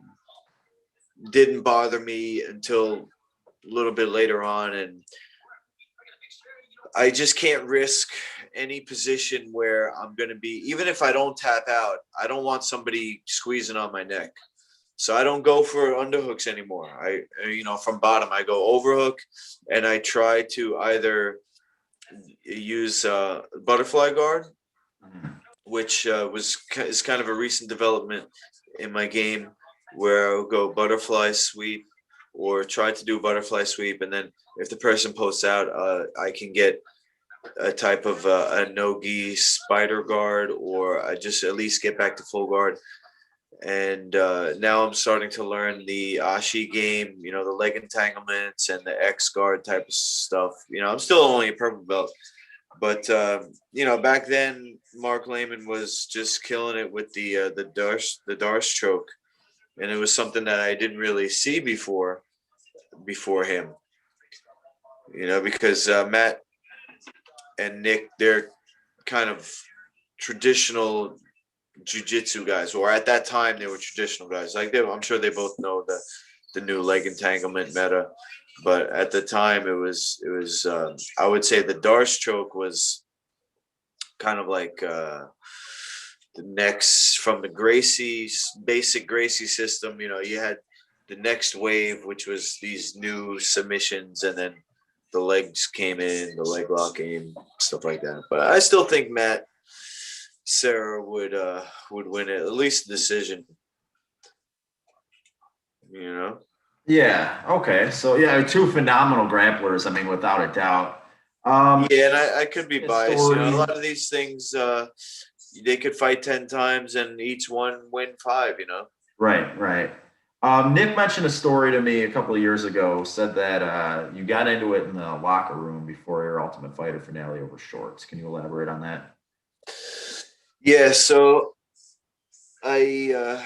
Speaker 2: didn't bother me until a little bit later on, and I just can't risk any position where I'm going to be, even if I don't tap out, I don't want somebody squeezing on my neck. So I don't go for underhooks anymore. From bottom, I go overhook, and I try to either use butterfly guard,
Speaker 1: Mhm.
Speaker 2: which is kind of a recent development in my game, where I'll go butterfly sweep or try to do butterfly sweep, and then if the person posts out, I can get a type of a no-gi spider guard, or I just at least get back to full guard. And now I'm starting to learn the Ashi game, the leg entanglements and the X guard type of stuff. I'm still only a purple belt, but back then Mark Lehman was just killing it with the Darce choke, and it was something that I didn't really see before him. Because Matt and Nick, they're kind of traditional jujitsu guys, or at that time they were traditional guys. Like I'm sure they both know the new leg entanglement meta, but at the time it was I would say the Darce choke was kind of like the next from the Gracie basic Gracie system. You had the next wave, which was these new submissions, and then the legs came in, the leg lock came, stuff like that. But I still think Matt Serra would win it, at least decision. You know.
Speaker 1: Yeah. Okay. So yeah, two phenomenal grapplers. I mean, without a doubt.
Speaker 2: Yeah, and I could be
Speaker 1: A
Speaker 2: biased. A
Speaker 1: story.
Speaker 2: lot of these things, they could fight 10 times and each one win five.
Speaker 1: Right. Right. Nick mentioned a story to me a couple of years ago. Said that you got into it in the locker room before your Ultimate Fighter finale over shorts. Can you elaborate on that?
Speaker 2: Yeah. So I uh,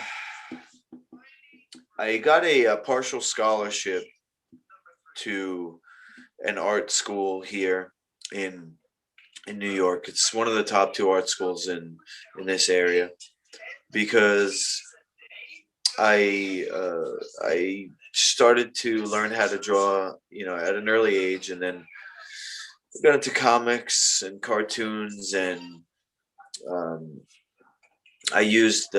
Speaker 2: I got a partial scholarship to an art school here in in New York. It's one of the top two art schools in this area, because I started to learn how to draw, at an early age, and then got into comics and cartoons, and um, I used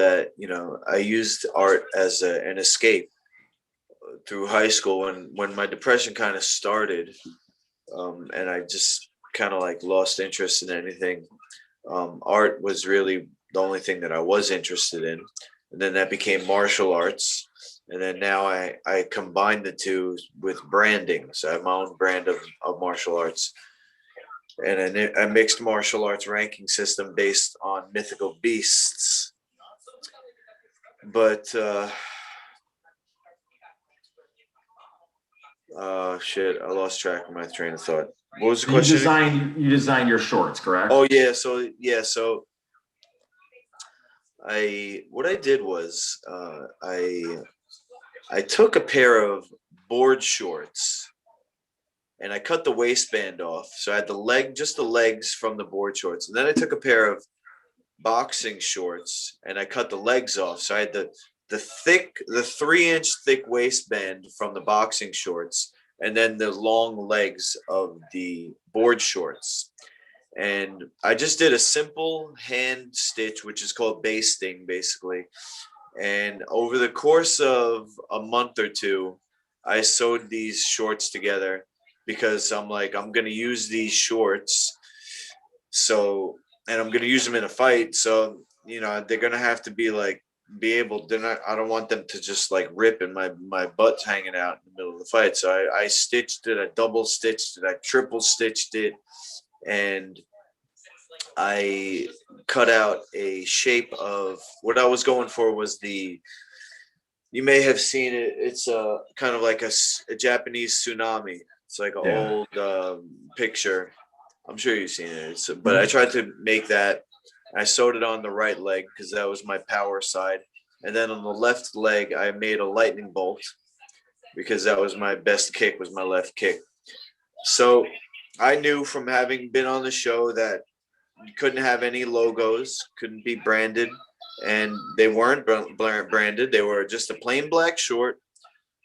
Speaker 2: art as an escape through high school when my depression kind of started, and I just kind of like lost interest in anything. Art was really the only thing that I was interested in, and then that became martial arts, and then now I combine the two with branding. So I have my own brand of martial arts, and a mixed martial arts ranking system based on mythical beasts. But shit, I lost track of my train of thought. What was the
Speaker 1: So you
Speaker 2: question again?
Speaker 1: designed your shorts, correct?
Speaker 2: Oh yeah, so what I did was I took a pair of board shorts, and I cut the waistband off. So I had just the legs from the board shorts. And then I took a pair of boxing shorts and I cut the legs off. So I had the 3-inch thick waistband from the boxing shorts, and then the long legs of the board shorts. And I just did a simple hand stitch, which is called basting, basically. And over the course of a month or two, I sewed these shorts together because I'm like, I'm going to use these shorts. So, and I'm going to use them in a fight. So, they're going to have to be like, be able, they're not, I don't want them to just like rip and my butt's hanging out in the middle of the fight. So I stitched it, I double stitched it, I triple stitched it. And I cut out a shape of what I was going for was you may have seen it. It's a kind of like a Japanese tsunami. It's like an
Speaker 1: Yeah.
Speaker 2: old picture. I'm sure you've seen it. But I
Speaker 1: Mhm.
Speaker 2: tried to make that. I sewed it on the right leg because that was my power side. And then on the left leg, I made a lightning bolt because that was my best kick, was my left kick. So I knew from having been on the show that you couldn't have any logos, couldn't be branded, and they weren't branded. They were just a plain black short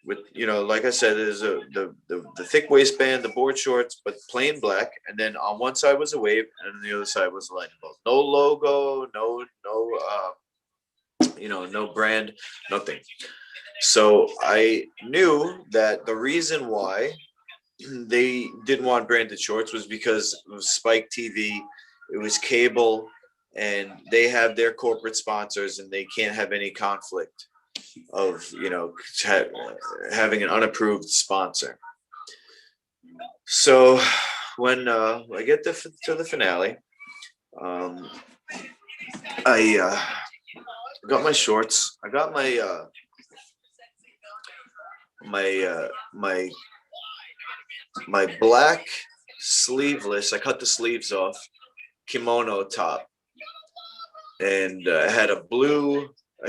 Speaker 2: with, like I said, there's the thick waistband, the board shorts, but plain black. And then on one side was a wave, and on the other side was a lightning bolt. No logo, no brand, nothing. So I knew that the reason why they didn't want branded shorts was because it was Spike TV, it was cable, and they have their corporate sponsors, and they can't have any conflict of having an unapproved sponsor. So when I get to the finale, um, I got my shorts. I got my my black sleeveless. I cut the sleeves off kimono top, and I had a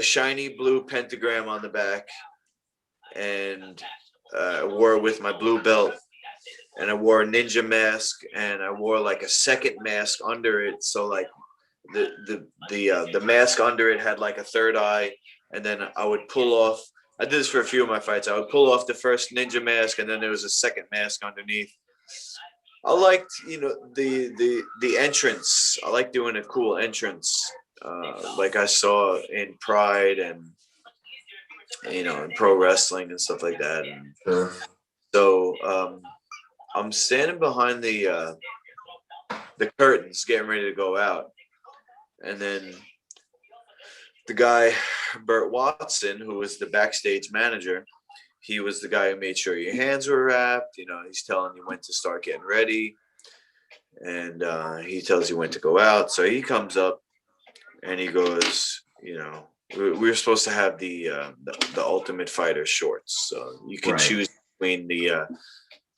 Speaker 2: shiny blue pentagram on the back, and I wore it with my blue belt, and I wore a ninja mask, and I wore like a second mask under it. So like the mask under it had like a third eye, and then I would pull off. I did this for a few of my fights. I would pull off the first ninja mask, and then there was a second mask underneath. I liked, the entrance. I like doing a cool entrance, like I saw in Pride and in pro wrestling and stuff like that. And
Speaker 1: Sure.
Speaker 2: so I'm standing behind the curtains, getting ready to go out, and then the guy Burt Watson, who was the backstage manager, he was the guy who made sure your hands were wrapped. He's telling you when to start getting ready, and he tells you when to go out. So he comes up and he goes, we were supposed to have the Ultimate Fighter shorts, so you can
Speaker 1: Right.
Speaker 2: choose between the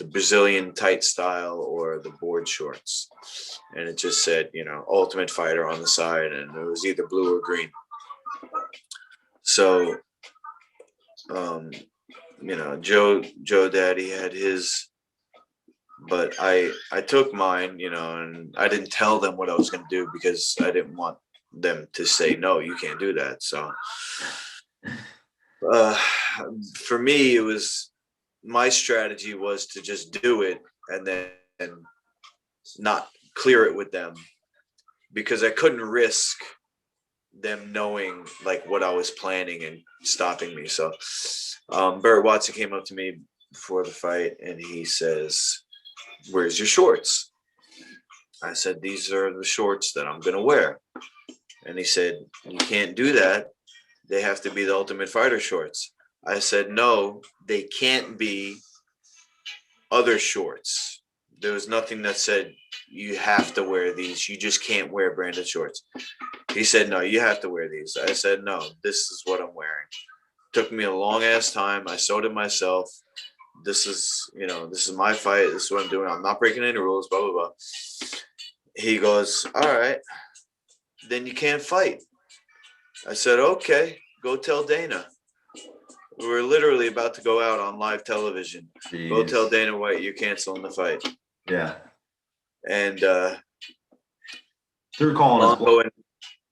Speaker 2: Brazilian tight style or the board shorts, and it just said Ultimate Fighter on the side, and it was either blue or green. So um, Joe Daddy had his, but I took mine, and I didn't tell them what I was going to do because I didn't want them to say no, you can't do that. So uh, for me, it was my strategy was to just do it and then not clear it with them because I couldn't risk them knowing like what I was planning and stopping me. So Burt Watson came up to me before the fight and he says, "Where's your shorts?" I said, "These are the shorts that I'm gonna wear." And he said, "You can't do that. They have to be the Ultimate Fighter shorts." I said, "No, they can't be other shorts. There was nothing that said you have to wear these. You just can't wear branded shorts." He said, "No, you have to wear these." I said, "No, this is what I'm wearing." Took me a long ass time. I sewed it myself. This is my fight. This is what I'm doing. I'm not breaking any rules, blah, blah, blah. He goes, "All right, then you can't fight." I said, "Okay, go tell Dana." we're literally about to go out on live television. Go tell
Speaker 1: Jeez.
Speaker 2: Dana White you're canceling the fight.
Speaker 1: Yeah.
Speaker 2: And
Speaker 1: They're calling his bluff.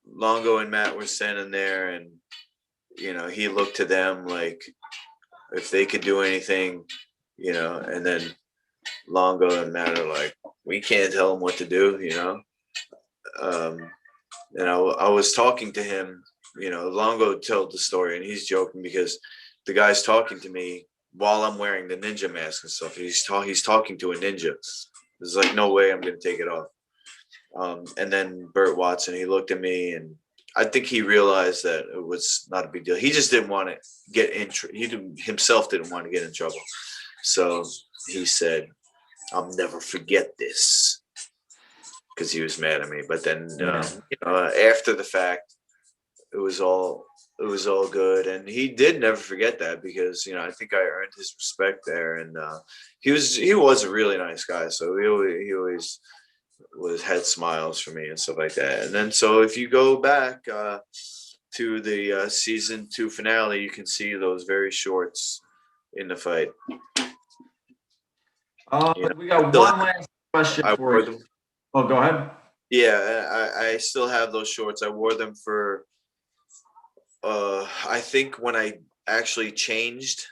Speaker 2: Longo and Matt were standing there, and he looked to them like if they could do anything, and then Longo and Matt are like, we can't tell him what to do. Um, and I was talking to him, Longo told the story, and he's joking because the guy's talking to me while I'm wearing the ninja mask and stuff. He's talking to a ninja. There's like no way I'm gonna take it off. And then Burt Watson, he looked at me, and I think he realized that it was not a big deal. He just didn't want to get in. Himself didn't want to get in trouble. So he said, "I'll never forget this," because he was mad at me. But then,
Speaker 1: Yeah.
Speaker 2: after the fact, it was all good, and he did never forget that because I think I earned his respect there, and he was a really nice guy. So he always had smiles for me and stuff like that. And then so if you go back to the season 2 finale, you can see those very shorts in the fight.
Speaker 1: We got
Speaker 2: Still
Speaker 1: one last question
Speaker 2: I
Speaker 1: for
Speaker 2: wore
Speaker 1: you.
Speaker 2: them.
Speaker 1: Oh, go ahead.
Speaker 2: Yeah, I still have those shorts. I wore them for I think when I actually changed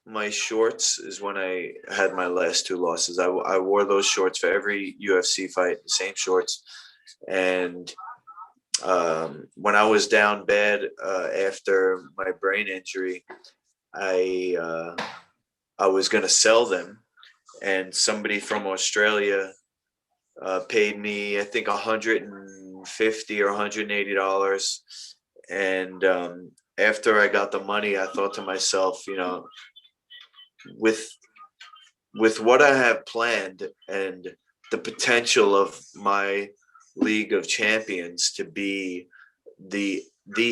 Speaker 2: my shorts is when I had my last 2 losses. I wore those shorts for every UFC fight, the same shorts. And when I was down bad after my brain injury, I was going to sell them, and somebody from Australia paid me, I think, $150 or $180. And after I got the money, I thought to myself, with what I have planned and the potential of my League of Champions to be the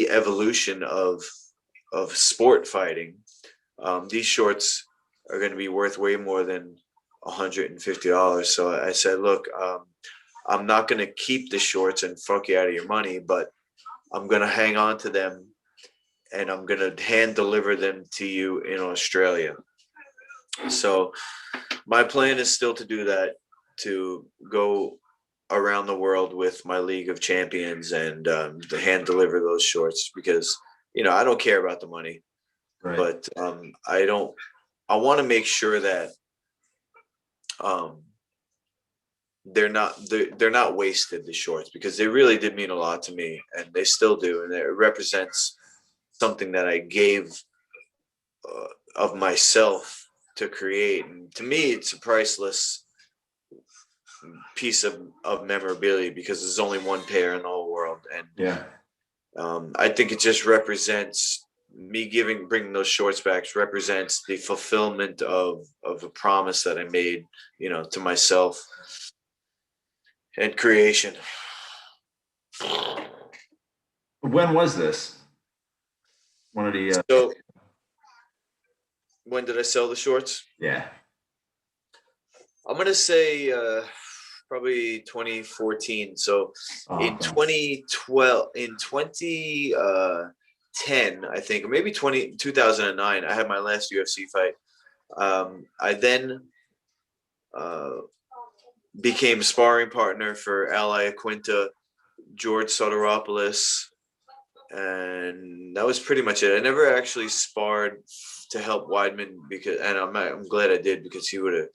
Speaker 2: evolution of sport fighting, these shorts are going to be worth way more than $150. So I said, look, I'm not going to keep the shorts and fuck you out of your money, but I'm going to hang on to them, and I'm going to hand deliver them to you in Australia. So my plan is still to do that, to go around the world with my League of Champions and to hand deliver those shorts, because I don't care about the money,
Speaker 1: Right.
Speaker 2: but I want to make sure that they're not wasted, the shorts, because they really did mean a lot to me, and they still do, and it represents something that I gave of myself to create. And to me, it's a priceless piece of memorabilia, because there's only one pair in the whole world. And
Speaker 1: Yeah.
Speaker 2: I think it just represents me bringing those shorts back, represents the fulfillment of a promise that I made, to myself and creation.
Speaker 1: When was this? One of the
Speaker 2: So when did I sell the shorts?
Speaker 1: yeah.
Speaker 2: I'm gonna say probably 2014. So in
Speaker 1: Okay.
Speaker 2: 2012, in 2010, I think, or maybe 2009, I had my last UFC fight. I then became sparring partner for Ally Aquinta, George Soteropoulos, and that was pretty much it. I never actually sparred to help Weidman, and I'm glad I did, because he would have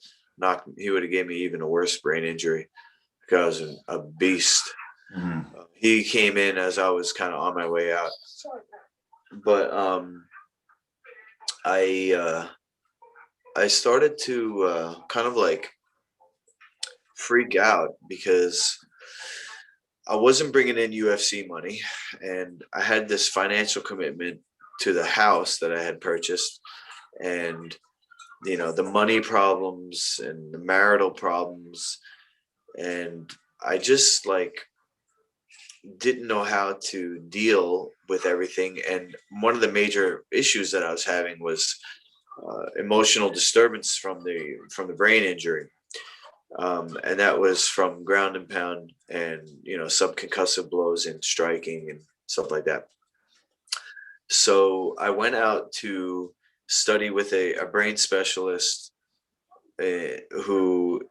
Speaker 2: gave me even a worse brain injury, because I was a beast.
Speaker 1: Mm-hmm.
Speaker 2: He came in as I was kind of on my way out, but I started to kind of like freak out, because I wasn't bringing in UFC money, and I had this financial commitment to the house that I had purchased, and the money problems and the marital problems, and I just like didn't know how to deal with everything. And one of the major issues that I was having was emotional disturbance from the brain injury. And that was from ground and pound and subconcussive blows and striking and stuff like that. So I went out to study with a brain specialist who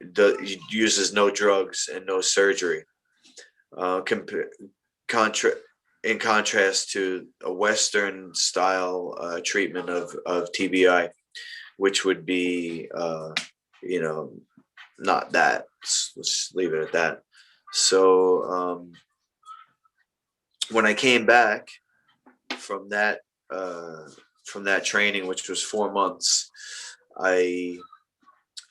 Speaker 2: uses no drugs and no surgery, contra- in contrast to a Western style treatment of TBI, which would be, you know, not that. Let's leave it at that. So when I came back from that uh, from that training, which was 4 months, I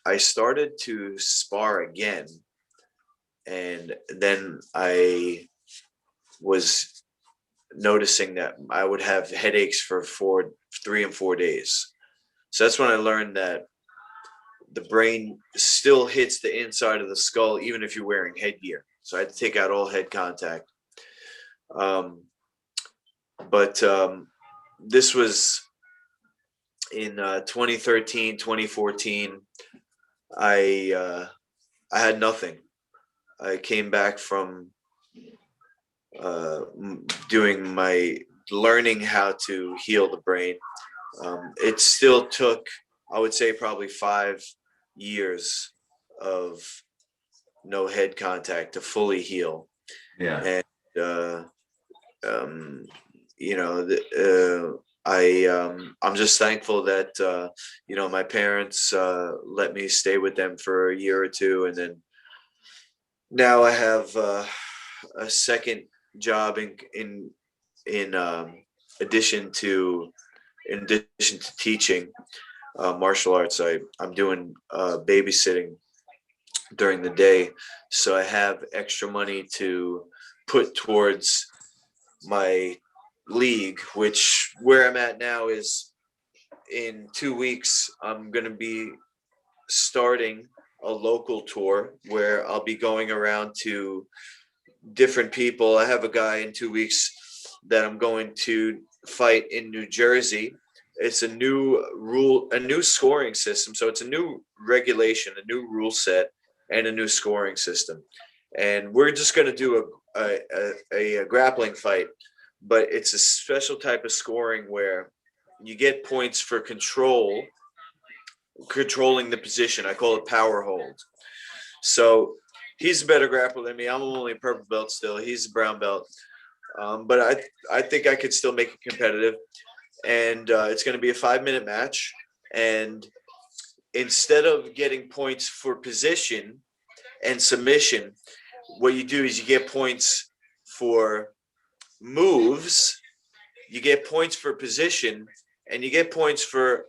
Speaker 2: I started to spar again, and then I was noticing that I would have headaches for 3 and 4 days. So that's when I learned that the brain still hits the inside of the skull even if you're wearing headgear. So I had to take out all head contact. Um, but this was in 2013, 2014. I had nothing. I came back from uh, doing my learning how to heal the brain. It still took, I would say, probably 5 years of no head contact to fully heal.
Speaker 1: Yeah.
Speaker 2: And uh, um, you know, I'm just thankful that my parents let me stay with them for a year or two, and then now I have a second job in addition to in addition to teaching martial arts. I'm doing babysitting during the day, so I have extra money to put towards my league, which where I'm at now is in 2 weeks I'm going to be starting a local tour where I'll be going around to different people. I have a guy in 2 weeks that I'm going to fight in New Jersey. It's a new scoring system. So it's a new regulation, a new rule set, and a new scoring system. And we're just going to do a grappling fight, but it's a special type of scoring where you get points for controlling the position. I call it power hold. So he's a better grappler than me. I'm only a purple belt still. He's a brown belt. But I think I could still make it competitive. And it's going to be a 5 minute match. And instead of getting points for position and submission, what you do is you get points for moves, you get points for position, and you get points for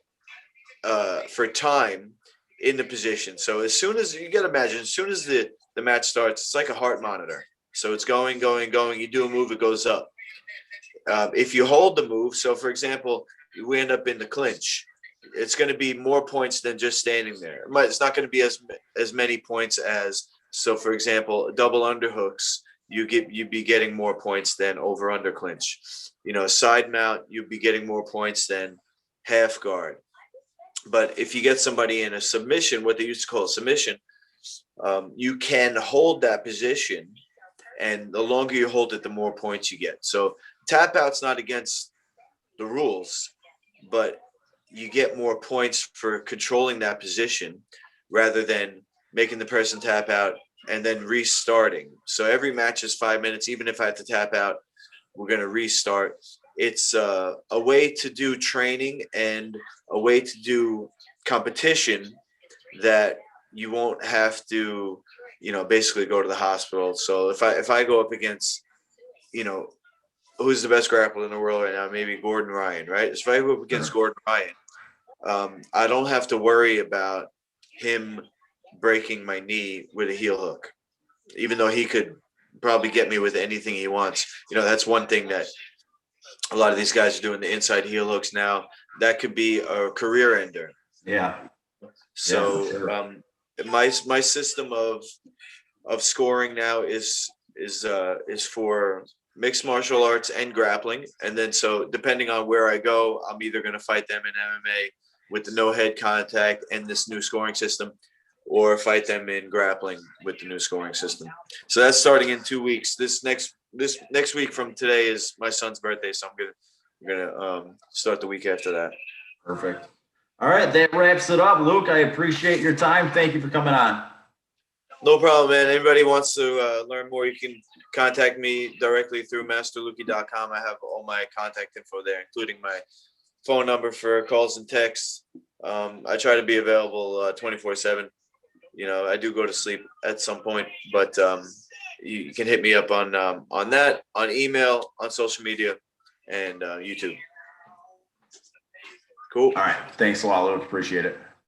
Speaker 2: time in the position. So as soon as you got to imagine, as soon as the match starts, it's like a heart monitor. So it's going, going, going. You do a move, it goes up. If you hold the move, so for example, we end up in the clinch, it's going to be more points than just standing there. It's not going to be as many points as, so for example, double underhooks. You'd be getting more points than over under clinch. Side mount, you'd be getting more points than half guard. But if you get somebody in a submission, what they used to call a submission, you can hold that position, and the longer you hold it, the more points you get. So tap out's not against the rules, but you get more points for controlling that position rather than making the person tap out and then restarting. So every match is 5 minutes. Even if I have to tap out, we're going to restart. It's a way to do training and a way to do competition that you won't have to, basically go to the hospital. So if I go up against, you know, who's the best grappler in the world right now? Maybe Gordon Ryan, right? If I go up against
Speaker 1: Sure.
Speaker 2: Gordon Ryan, I don't have to worry about him breaking my knee with a heel hook, even though he could probably get me with anything he wants. That's one thing that a lot of these guys are doing, the inside heel hooks now. That could be a career ender.
Speaker 1: Yeah. Yeah, for
Speaker 2: So
Speaker 1: sure.
Speaker 2: my system of scoring now is for mixed martial arts and grappling, and then so depending on where I go, I'm either going to fight them in MMA with the no head contact and this new scoring system, or fight them in grappling with the new scoring system. So that's starting in 2 weeks. This next week from today is my son's birthday, so I'm gonna start the week after that.
Speaker 1: Perfect. All right, that wraps it up. Luke, I appreciate your time. Thank you for coming on.
Speaker 2: No problem, man. Anybody wants to learn more, you can contact me directly through masterluki.com. I have all my contact info there, including my phone number for calls and texts. I try to be available 24/7. I do go to sleep at some point, but you can hit me up on that, on email, on social media, and YouTube. Cool.
Speaker 1: All right. Thanks a lot, Luke. Appreciate it.